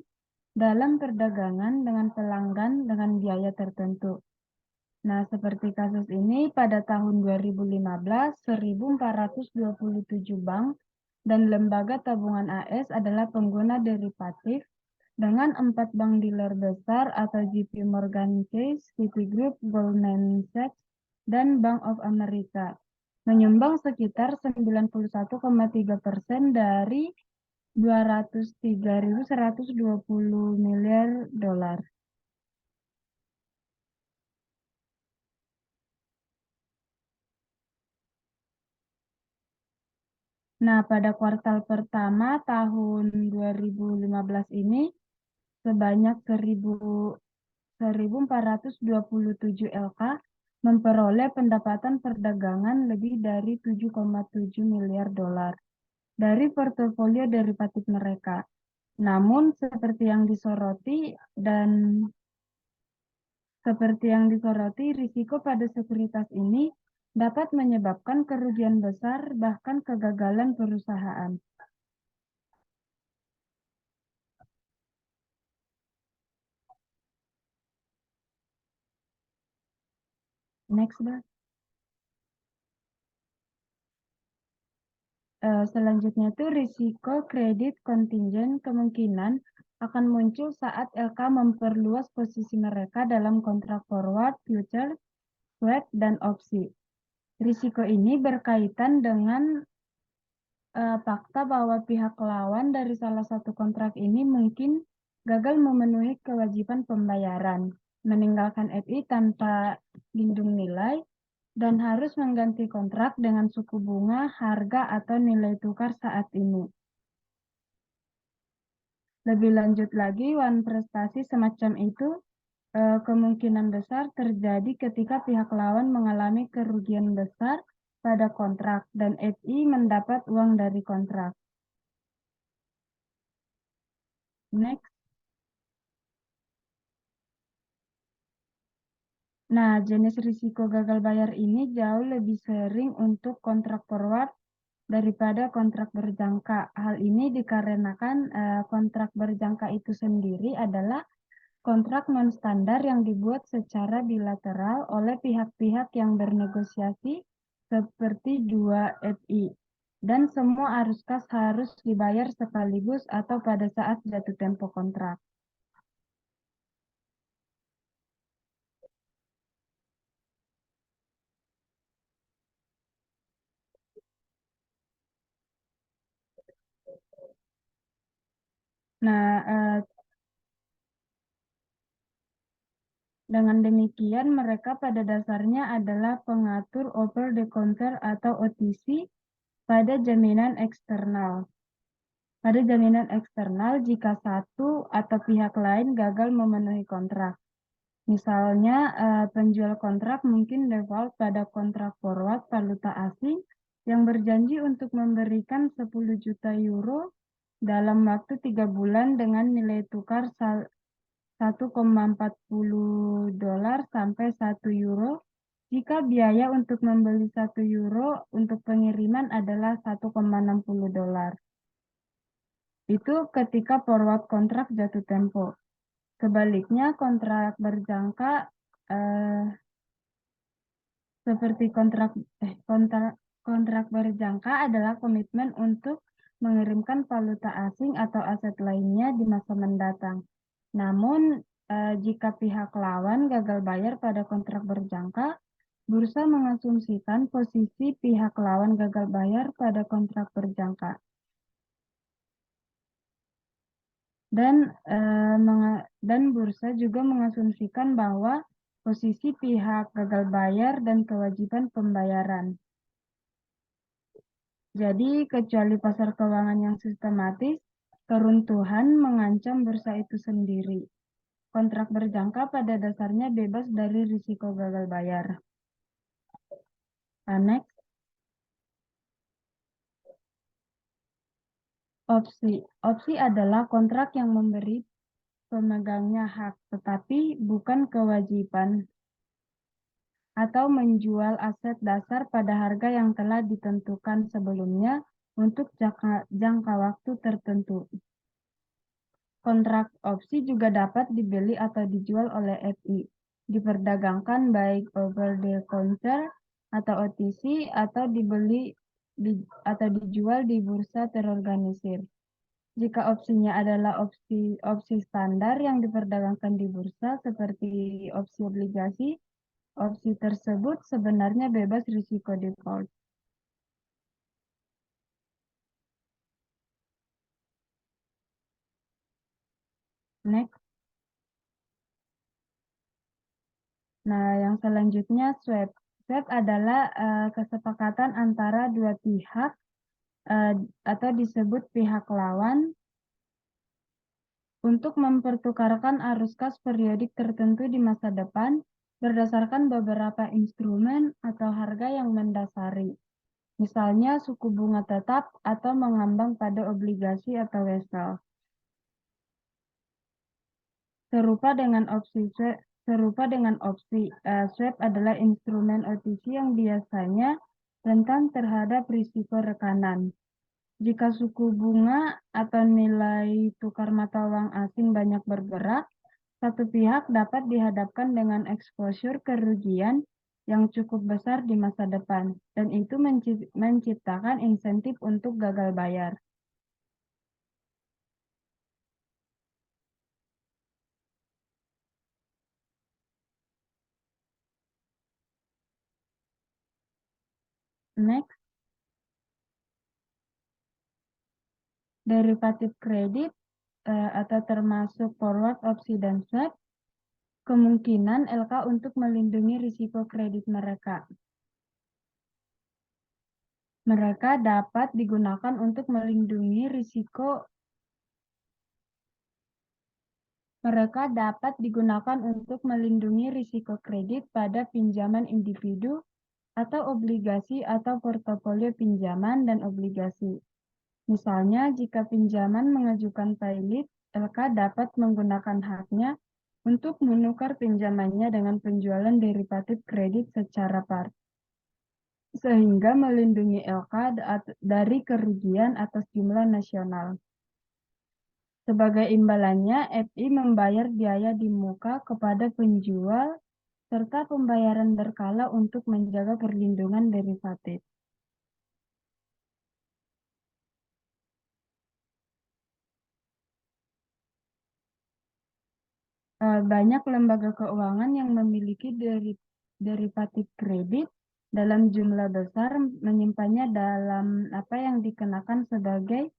dalam perdagangan dengan pelanggan dengan biaya tertentu. Nah, seperti kasus ini pada tahun 2015, 1.427 bank dan lembaga tabungan AS adalah pengguna derivatif dengan 4 bank dealer besar atau JP Morgan Chase, Citigroup, Goldman Sachs, dan Bank of America, menyumbang sekitar 91,3% dari 203.120 miliar dolar. Nah, pada kuartal pertama tahun 2015 ini, sebanyak 1.427 LK memperoleh pendapatan perdagangan lebih dari 7,7 miliar dolar dari portofolio derivatif mereka. Namun, seperti yang disoroti, risiko pada sekuritas ini dapat menyebabkan kerugian besar, bahkan kegagalan perusahaan. Next, Mbak. Selanjutnya itu risiko kredit kontingent kemungkinan akan muncul saat LK memperluas posisi mereka dalam kontrak forward, future, swap, dan opsi. Risiko ini berkaitan dengan fakta bahwa pihak lawan dari salah satu kontrak ini mungkin gagal memenuhi kewajiban pembayaran, meninggalkan FI tanpa lindung nilai, dan harus mengganti kontrak dengan suku bunga, harga, atau nilai tukar saat ini. Lebih lanjut lagi, prestasi semacam itu kemungkinan besar terjadi ketika pihak lawan mengalami kerugian besar pada kontrak dan FI mendapat uang dari kontrak. Next. Nah, jenis risiko gagal bayar ini jauh lebih sering untuk kontrak forward daripada kontrak berjangka. Hal ini dikarenakan kontrak berjangka itu sendiri adalah kontrak non-standar yang dibuat secara bilateral oleh pihak-pihak yang bernegosiasi seperti dua FI. Dan semua arus kas harus dibayar sekaligus atau pada saat jatuh tempo kontrak. Nah, dengan demikian mereka pada dasarnya adalah pengatur over the counter atau OTC pada jaminan eksternal. Pada jaminan eksternal jika satu atau pihak lain gagal memenuhi kontrak. Misalnya penjual kontrak mungkin default pada kontrak forward valuta asing yang berjanji untuk memberikan 10 juta euro dalam waktu 3 bulan dengan nilai tukar 1,40 dolar sampai 1 euro jika biaya untuk membeli 1 euro untuk pengiriman adalah 1,60 dolar. Itu ketika forward kontrak jatuh tempo. Sebaliknya kontrak berjangka seperti kontrak berjangka adalah komitmen untuk mengirimkan valuta asing atau aset lainnya di masa mendatang. Namun, jika pihak lawan gagal bayar pada kontrak berjangka, bursa mengasumsikan posisi pihak lawan gagal bayar pada kontrak berjangka. dan bursa juga mengasumsikan bahwa posisi pihak gagal bayar dan kewajiban pembayaran. Jadi, kecuali pasar keuangan yang sistematis, keruntuhan mengancam bursa itu sendiri. Kontrak berjangka pada dasarnya bebas dari risiko gagal bayar. Next. Opsi adalah kontrak yang memberi pemegangnya hak, tetapi bukan kewajiban, atau menjual aset dasar pada harga yang telah ditentukan sebelumnya untuk jangka waktu tertentu. Kontrak opsi juga dapat dibeli atau dijual oleh FI, diperdagangkan baik over the counter atau OTC atau dijual di bursa terorganisir. Jika opsinya adalah opsi standar yang diperdagangkan di bursa seperti opsi obligasi, opsi tersebut sebenarnya bebas risiko default. Next. Nah, yang selanjutnya swap. Swap adalah kesepakatan antara dua pihak atau disebut pihak lawan untuk mempertukarkan arus kas periodik tertentu di masa depan berdasarkan beberapa instrumen atau harga yang mendasari. Misalnya suku bunga tetap atau mengambang pada obligasi atau wesel. Serupa dengan opsi, swap adalah instrumen OTC yang biasanya rentan terhadap risiko rekanan. Jika suku bunga atau nilai tukar mata uang asing banyak bergerak, satu pihak dapat dihadapkan dengan exposure kerugian yang cukup besar di masa depan, dan itu menciptakan insentif untuk gagal bayar. Next. Derivatif kredit atau termasuk forward, opsi, dan swap, kemungkinan LK untuk melindungi risiko kredit mereka. Mereka dapat digunakan untuk melindungi risiko kredit pada pinjaman individu atau obligasi atau portofolio pinjaman dan obligasi. Misalnya, jika pinjaman mengajukan pailit, LK dapat menggunakan haknya untuk menukar pinjamannya dengan penjualan derivatif kredit secara part, sehingga melindungi LK dari kerugian atas jumlah nasional. Sebagai imbalannya, FI membayar biaya di muka kepada penjual serta pembayaran berkala untuk menjaga perlindungan derivatif. Banyak lembaga keuangan yang memiliki derivatif kredit dalam jumlah besar menyimpannya dalam apa yang dikenakan sebagai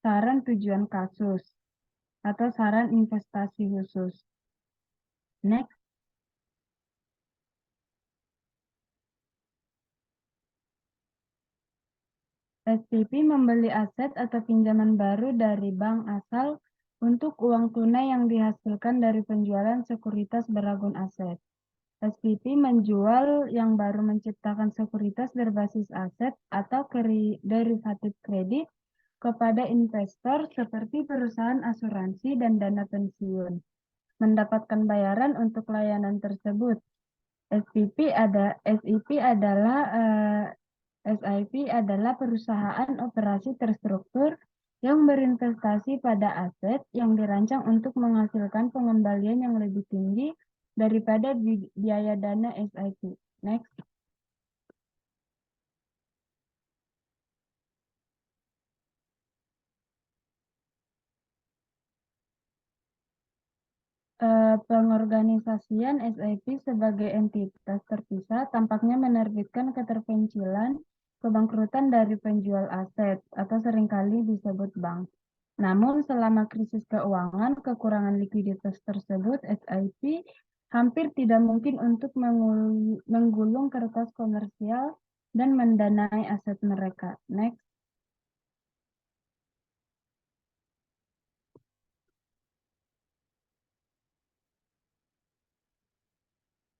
saran tujuan kasus atau saran investasi khusus. Next. SPP membeli aset atau pinjaman baru dari bank asal untuk uang tunai yang dihasilkan dari penjualan sekuritas beragun aset. SPP menjual yang baru menciptakan sekuritas berbasis aset atau derivatif kredit kepada investor seperti perusahaan asuransi dan dana pensiun. Mendapatkan bayaran untuk layanan tersebut. SIP adalah perusahaan operasi terstruktur yang berinvestasi pada aset yang dirancang untuk menghasilkan pengembalian yang lebih tinggi daripada biaya dana SIP. Next. Pengorganisasian SIP sebagai entitas terpisah tampaknya menerbitkan keterpencilan kebangkrutan dari penjual aset atau seringkali disebut bank. Namun selama krisis keuangan, kekurangan likuiditas tersebut, SIP hampir tidak mungkin untuk menggulung kertas komersial dan mendanai aset mereka. Next.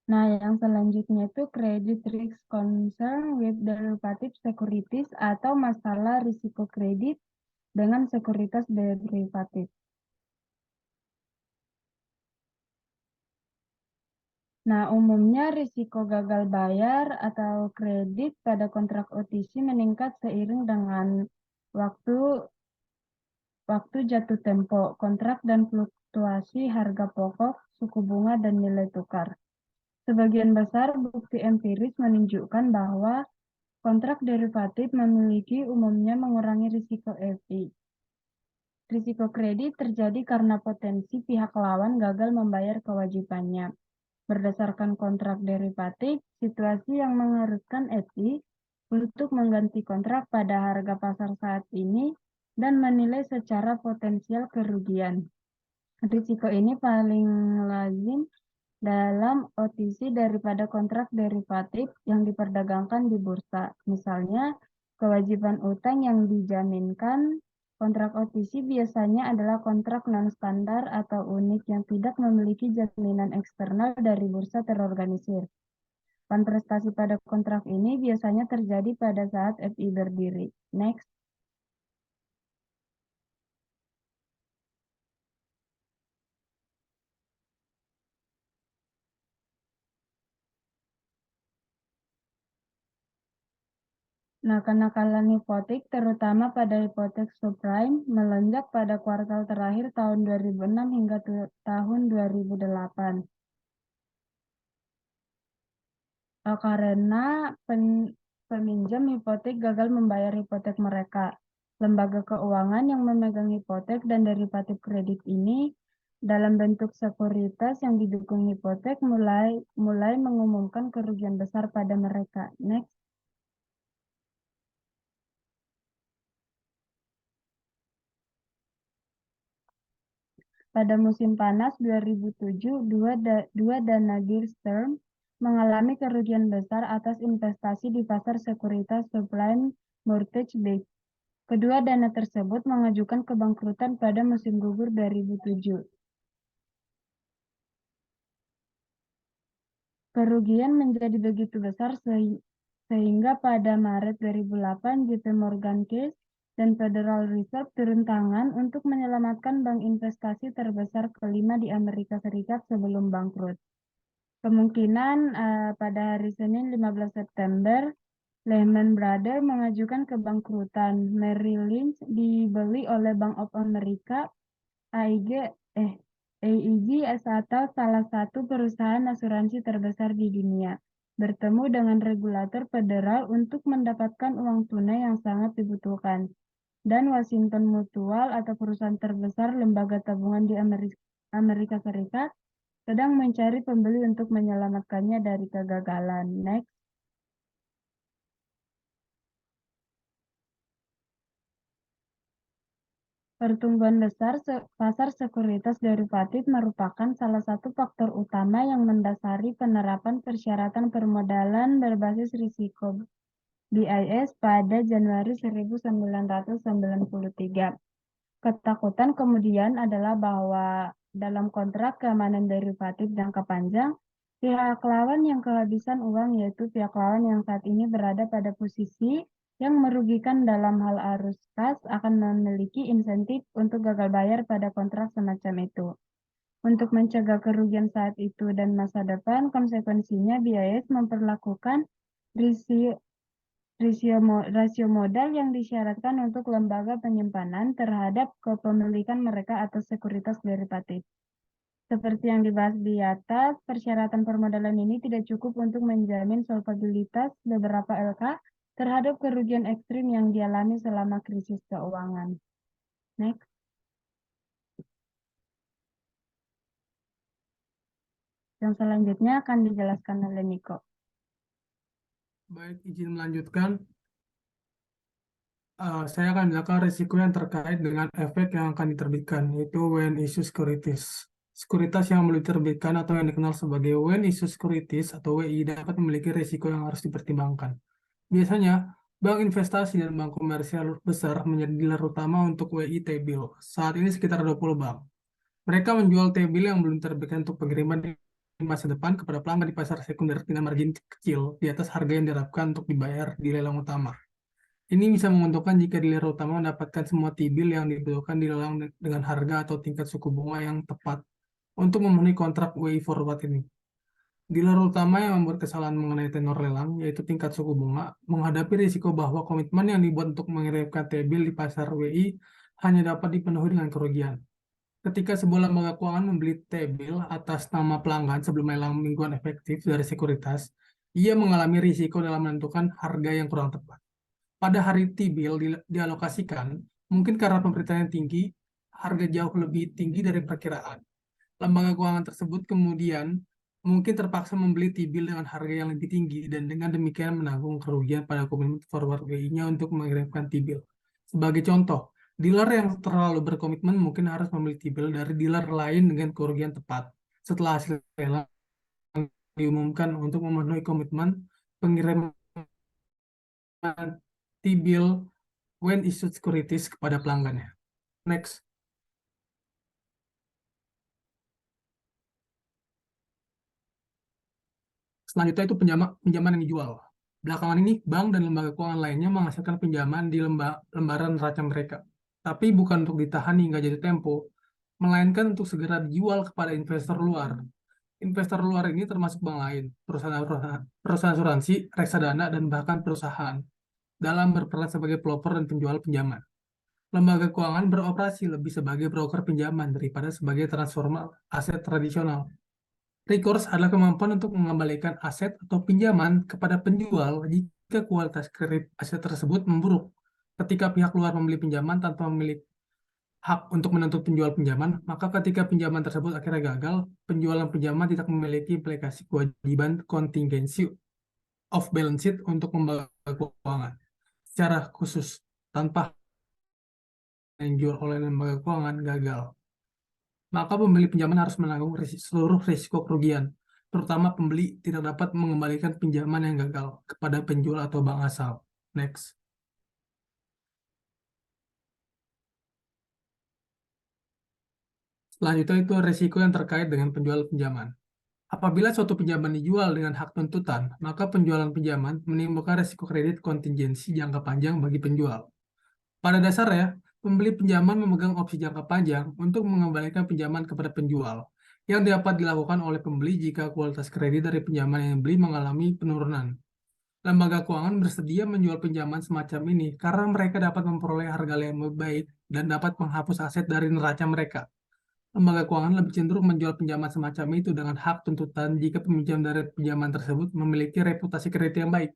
Nah, yang selanjutnya itu credit risk concern with derivative securities atau masalah risiko kredit dengan sekuritas derivatif. Nah, umumnya risiko gagal bayar atau kredit pada kontrak OTC meningkat seiring dengan waktu jatuh tempo kontrak dan fluktuasi harga pokok, suku bunga, dan nilai tukar. Sebagian besar bukti empiris menunjukkan bahwa kontrak derivatif memiliki umumnya mengurangi risiko FI. Risiko kredit terjadi karena potensi pihak lawan gagal membayar kewajibannya. Berdasarkan kontrak derivatif, situasi yang mengharuskan FI untuk mengganti kontrak pada harga pasar saat ini dan menilai secara potensial kerugian. Risiko ini paling lazim dalam OTC daripada kontrak derivatif yang diperdagangkan di bursa. Misalnya, kewajiban utang yang dijaminkan kontrak OTC biasanya adalah kontrak non-standar atau unik yang tidak memiliki jaminan eksternal dari bursa terorganisir. Kontestasi pada kontrak ini biasanya terjadi pada saat FI berdiri. Next. Nah, kenakalan hipotek, terutama pada hipotek subprime, melonjak pada kuartal terakhir tahun 2006 hingga tahun 2008. Karena peminjam hipotek gagal membayar hipotek mereka. Lembaga keuangan yang memegang hipotek dan derivatif kredit ini dalam bentuk sekuritas yang didukung hipotek mulai mengumumkan kerugian besar pada mereka. Next. Pada musim panas 2007, dua dana Bear Stearns mengalami kerugian besar atas investasi di pasar sekuritas subprime mortgage-backed. Kedua dana tersebut mengajukan kebangkrutan pada musim gugur 2007. Kerugian menjadi begitu besar sehingga pada Maret 2008 JP Morgan Chase dan Federal Reserve turun tangan untuk menyelamatkan bank investasi terbesar kelima di Amerika Serikat sebelum bangkrut. Kemungkinan pada hari Senin 15 September, Lehman Brothers mengajukan kebangkrutan. Merrill Lynch dibeli oleh Bank of America, AIG atau salah satu perusahaan asuransi terbesar di dunia, bertemu dengan regulator federal untuk mendapatkan uang tunai yang sangat dibutuhkan. Dan Washington Mutual atau perusahaan terbesar lembaga tabungan di Amerika Serikat sedang mencari pembeli untuk menyelamatkannya dari kegagalan. Next. Pertumbuhan besar pasar sekuritas derivatif merupakan salah satu faktor utama yang mendasari penerapan persyaratan permodalan berbasis risiko BIS pada Januari 1993. Ketakutan kemudian adalah bahwa dalam kontrak keamanan derivatif jangka panjang, pihak lawan yang kehabisan uang yaitu pihak lawan yang saat ini berada pada posisi yang merugikan dalam hal arus kas akan memiliki insentif untuk gagal bayar pada kontrak semacam itu. Untuk mencegah kerugian saat itu dan masa depan, konsekuensinya BIS memperlakukan rasio modal yang disyaratkan untuk lembaga penyimpanan terhadap kepemilikan mereka atas sekuritas derivatif. Seperti yang dibahas di atas, persyaratan permodalan ini tidak cukup untuk menjamin solvabilitas beberapa LK terhadap kerugian ekstrim yang dialami selama krisis keuangan. Next. Yang selanjutnya akan dijelaskan oleh Niko. Baik, izin melanjutkan. Saya akan jelaskan risiko yang terkait dengan efek yang akan diterbitkan, yaitu when issue securities. Sekuritas yang belum diterbitkan atau yang dikenal sebagai when issue securities atau WI dapat memiliki risiko yang harus dipertimbangkan. Biasanya, bank investasi dan bank komersial besar menjadi dealer utama untuk WI T-bill. Saat ini sekitar 20 bank. Mereka menjual T-bill yang belum diterbitkan untuk pengiriman di masa depan kepada pelanggan di pasar sekunder dengan margin kecil di atas harga yang diharapkan untuk dibayar di lelang utama. Ini bisa menguntungkan jika dealer utama mendapatkan semua T-bill yang dibutuhkan di lelang dengan harga atau tingkat suku bunga yang tepat untuk memenuhi kontrak WI forward ini. Dealer utama yang membuat kesalahan mengenai tenor lelang, yaitu tingkat suku bunga, menghadapi risiko bahwa komitmen yang dibuat untuk mengirimkan T-bill di pasar WI hanya dapat dipenuhi dengan kerugian. Ketika sebuah lembaga keuangan membeli T-bill atas nama pelanggan sebelum lelang mingguan efektif dari sekuritas, ia mengalami risiko dalam menentukan harga yang kurang tepat. Pada hari T-bill dialokasikan, mungkin karena pemberitaan yang tinggi, harga jauh lebih tinggi dari perkiraan. Lembaga keuangan tersebut kemudian mungkin terpaksa membeli T-bill dengan harga yang lebih tinggi dan dengan demikian menanggung kerugian pada komitmen forward WI-nya untuk mengirimkan T-bill. Sebagai contoh, dealer yang terlalu berkomitmen mungkin harus membeli T-bill dari dealer lain dengan kerugian tepat setelah hasil lelang diumumkan untuk memenuhi komitmen pengiriman T-bill when issued securities kepada pelanggannya. Next. Selanjutnya itu pinjaman yang dijual. Belakangan ini, bank dan lembaga keuangan lainnya menghasilkan pinjaman di lembaran neraca mereka. Tapi bukan untuk ditahan hingga jatuh tempo, melainkan untuk segera dijual kepada investor luar. Investor luar ini termasuk bank lain, perusahaan asuransi, reksadana, dan bahkan perusahaan dalam berperan sebagai pelopor dan penjual pinjaman. Lembaga keuangan beroperasi lebih sebagai broker pinjaman daripada sebagai transformer aset tradisional. Recourse adalah kemampuan untuk mengembalikan aset atau pinjaman kepada penjual jika kualitas kredit aset tersebut memburuk. Ketika pihak luar membeli pinjaman tanpa memiliki hak untuk menuntut penjual pinjaman, maka ketika pinjaman tersebut akhirnya gagal, penjualan pinjaman tidak memiliki implikasi kewajiban kontingensi off balance sheet untuk lembaga keuangan. Secara khusus, tanpa yang dijual oleh lembaga keuangan gagal, maka pembeli pinjaman harus menanggung seluruh risiko kerugian, terutama pembeli tidak dapat mengembalikan pinjaman yang gagal kepada penjual atau bank asal. Next. Selanjutnya itu risiko yang terkait dengan penjual pinjaman. Apabila suatu pinjaman dijual dengan hak tuntutan, maka penjualan pinjaman menimbulkan risiko kredit kontingensi jangka panjang bagi penjual. Pada dasarnya, pembeli pinjaman memegang opsi jangka panjang untuk mengembalikan pinjaman kepada penjual, yang dapat dilakukan oleh pembeli jika kualitas kredit dari pinjaman yang dibeli mengalami penurunan. Lembaga keuangan bersedia menjual pinjaman semacam ini karena mereka dapat memperoleh harga yang lebih baik dan dapat menghapus aset dari neraca mereka. Lembaga keuangan lebih cenderung menjual pinjaman semacam itu dengan hak tuntutan jika peminjam dari pinjaman tersebut memiliki reputasi kredit yang baik.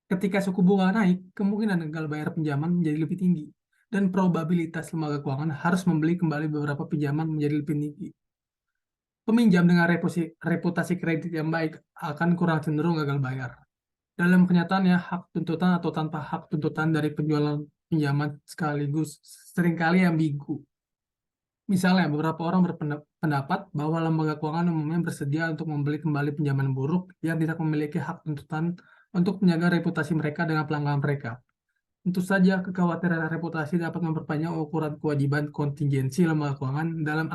Ketika suku bunga naik, kemungkinan gagal bayar pinjaman menjadi lebih tinggi, dan probabilitas lembaga keuangan harus membeli kembali beberapa pinjaman menjadi lebih tinggi. Peminjam dengan reputasi kredit yang baik akan kurang cenderung gagal bayar. Dalam kenyataannya, hak tuntutan atau tanpa hak tuntutan dari penjualan pinjaman sekaligus seringkali ambigu. Misalnya, beberapa orang berpendapat bahwa lembaga keuangan umumnya bersedia untuk membeli kembali pinjaman buruk yang tidak memiliki hak tuntutan untuk menjaga reputasi mereka dengan pelanggan mereka. Tentu saja, kekhawatiran reputasi dapat memperpanjang ukuran kewajiban kontingensi lembaga keuangan dalam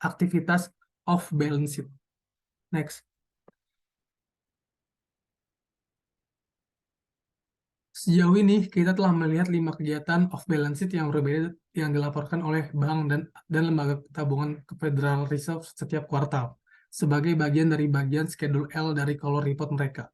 aktivitas off-balance sheet. Next. Sejauh ini, kita telah melihat 5 kegiatan off-balance sheet yang berbeda yang dilaporkan oleh bank dan lembaga tabungan ke Federal Reserve setiap kuartal, sebagai bagian dari bagian Schedule L dari Color Report mereka.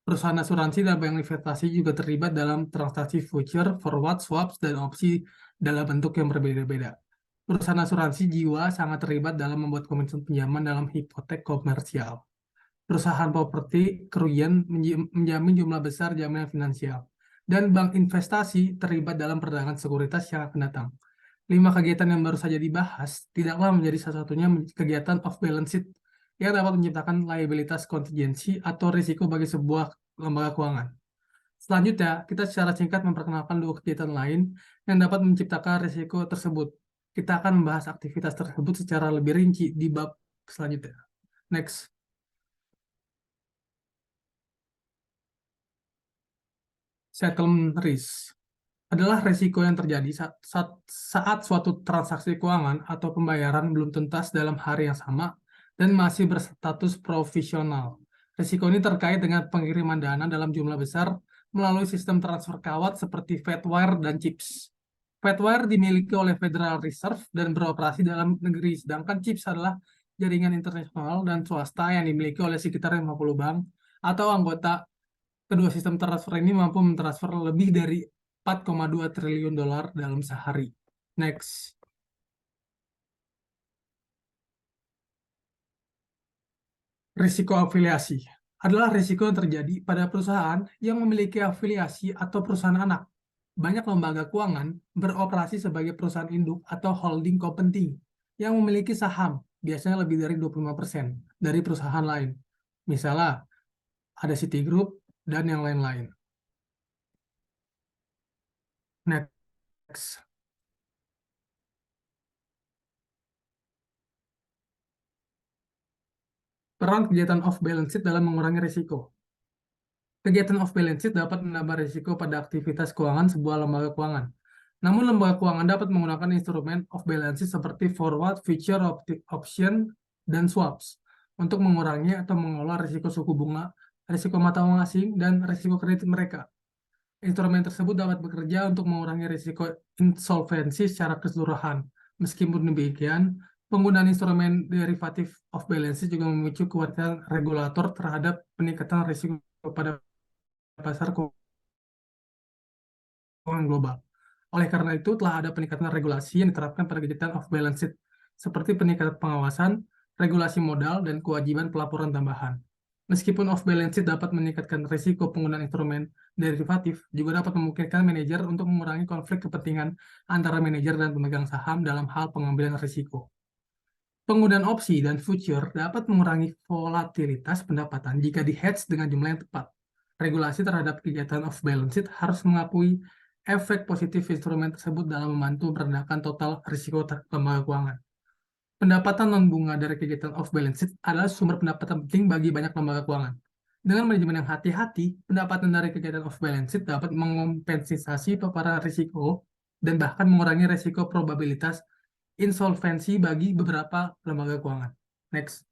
Perusahaan asuransi dan bank investasi juga terlibat dalam transaksi future, forward, swaps, dan opsi dalam bentuk yang berbeda-beda. Perusahaan asuransi jiwa sangat terlibat dalam membuat komitmen pinjaman dalam hipotek komersial. Perusahaan properti kerugian menjamin jumlah besar jaminan finansial. Dan bank investasi terlibat dalam perdagangan sekuritas yang akan datang. 5 kegiatan yang baru saja dibahas tidaklah menjadi satu-satunya kegiatan off-balance sheet yang dapat menciptakan liabilitas kontingensi atau risiko bagi sebuah lembaga keuangan. Selanjutnya, kita secara singkat memperkenalkan dua kegiatan lain yang dapat menciptakan risiko tersebut. Kita akan membahas aktivitas tersebut secara lebih rinci di bab selanjutnya. Next. Settlement risk adalah risiko yang terjadi saat suatu transaksi keuangan atau pembayaran belum tuntas dalam hari yang sama dan masih berstatus provisional. Risiko ini terkait dengan pengiriman dana dalam jumlah besar melalui sistem transfer kawat seperti Fedwire dan CHIPS. Fedwire dimiliki oleh Federal Reserve dan beroperasi dalam negeri, sedangkan CHIPS adalah jaringan internasional dan swasta yang dimiliki oleh sekitar 50 bank atau anggota. Kedua sistem transfer ini mampu mentransfer lebih dari 4,2 triliun dolar dalam sehari. Next. Risiko afiliasi adalah risiko yang terjadi pada perusahaan yang memiliki afiliasi atau perusahaan anak. Banyak lembaga keuangan beroperasi sebagai perusahaan induk atau holding company yang memiliki saham, biasanya lebih dari 25% dari perusahaan lain. Misalnya, ada Citigroup dan yang lain-lain. Next. Peran kegiatan off-balance sheet dalam mengurangi risiko. Kegiatan off-balance sheet dapat menambah risiko pada aktivitas keuangan sebuah lembaga keuangan. Namun, lembaga keuangan dapat menggunakan instrumen off-balance sheet seperti forward, future, option, dan swaps untuk mengurangi atau mengelola risiko suku bunga, risiko mata uang asing, dan risiko kredit mereka. Instrumen tersebut dapat bekerja untuk mengurangi risiko insolvensi secara keseluruhan. Meskipun demikian, penggunaan instrumen derivatif off-balance sheet juga memicu kekhawatiran regulator terhadap peningkatan risiko pada pasar keuangan global. Oleh karena itu, telah ada peningkatan regulasi yang diterapkan pada kegiatan off-balance sheet, seperti peningkatan pengawasan, regulasi modal, dan kewajiban pelaporan tambahan. Meskipun off-balance sheet dapat meningkatkan risiko penggunaan instrumen derivatif, juga dapat memungkinkan manajer untuk mengurangi konflik kepentingan antara manajer dan pemegang saham dalam hal pengambilan risiko. Penggunaan opsi dan future dapat mengurangi volatilitas pendapatan jika di-hedge dengan jumlah yang tepat. Regulasi terhadap kegiatan off-balance sheet harus mengakui efek positif instrumen tersebut dalam membantu merendahkan total risiko lembaga keuangan. Pendapatan non-bunga dari kegiatan off-balance sheet adalah sumber pendapatan penting bagi banyak lembaga keuangan. Dengan manajemen yang hati-hati, pendapatan dari kegiatan off-balance sheet dapat mengompensasi paparan risiko dan bahkan mengurangi risiko probabilitas insolvensi bagi beberapa lembaga keuangan. Next.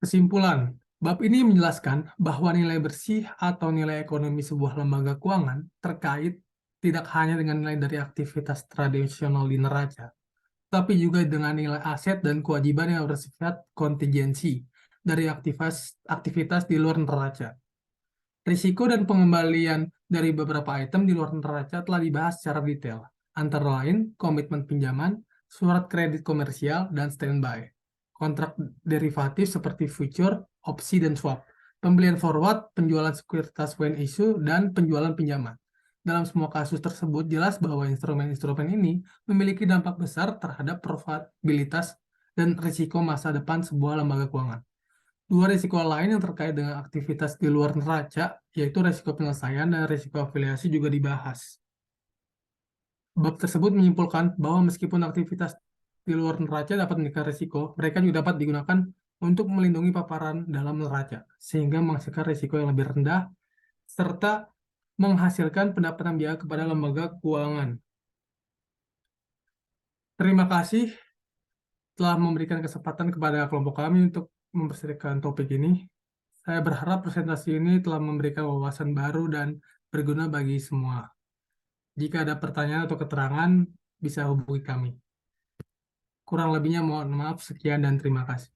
Kesimpulan, bab ini menjelaskan bahwa nilai bersih atau nilai ekonomi sebuah lembaga keuangan terkait tidak hanya dengan nilai dari aktivitas tradisional di neraca, tapi juga dengan nilai aset dan kewajiban yang bersifat kontingensi dari aktivitas di luar neraca. Risiko dan pengembalian dari beberapa item di luar neraca telah dibahas secara detail, antara lain komitmen pinjaman, surat kredit komersial, dan standby. Kontrak derivatif seperti future, opsi, dan swap. Pembelian forward, penjualan sekuritas when issue, dan penjualan pinjaman. Dalam semua kasus tersebut, jelas bahwa instrumen-instrumen ini memiliki dampak besar terhadap probabilitas dan risiko masa depan sebuah lembaga keuangan. Dua risiko lain yang terkait dengan aktivitas di luar neraca, yaitu risiko penyelesaian dan risiko afiliasi juga dibahas. Bab tersebut menyimpulkan bahwa meskipun aktivitas di luar neraca dapat meningkatkan risiko, mereka juga dapat digunakan untuk melindungi paparan dalam neraca, sehingga menghasilkan risiko yang lebih rendah, serta menghasilkan pendapatan biaya kepada lembaga keuangan. Terima kasih telah memberikan kesempatan kepada kelompok kami untuk mempresentasikan topik ini. Saya berharap presentasi ini telah memberikan wawasan baru dan berguna bagi semua. Jika ada pertanyaan atau keterangan, bisa hubungi kami. Kurang lebihnya mohon maaf, sekian dan terima kasih.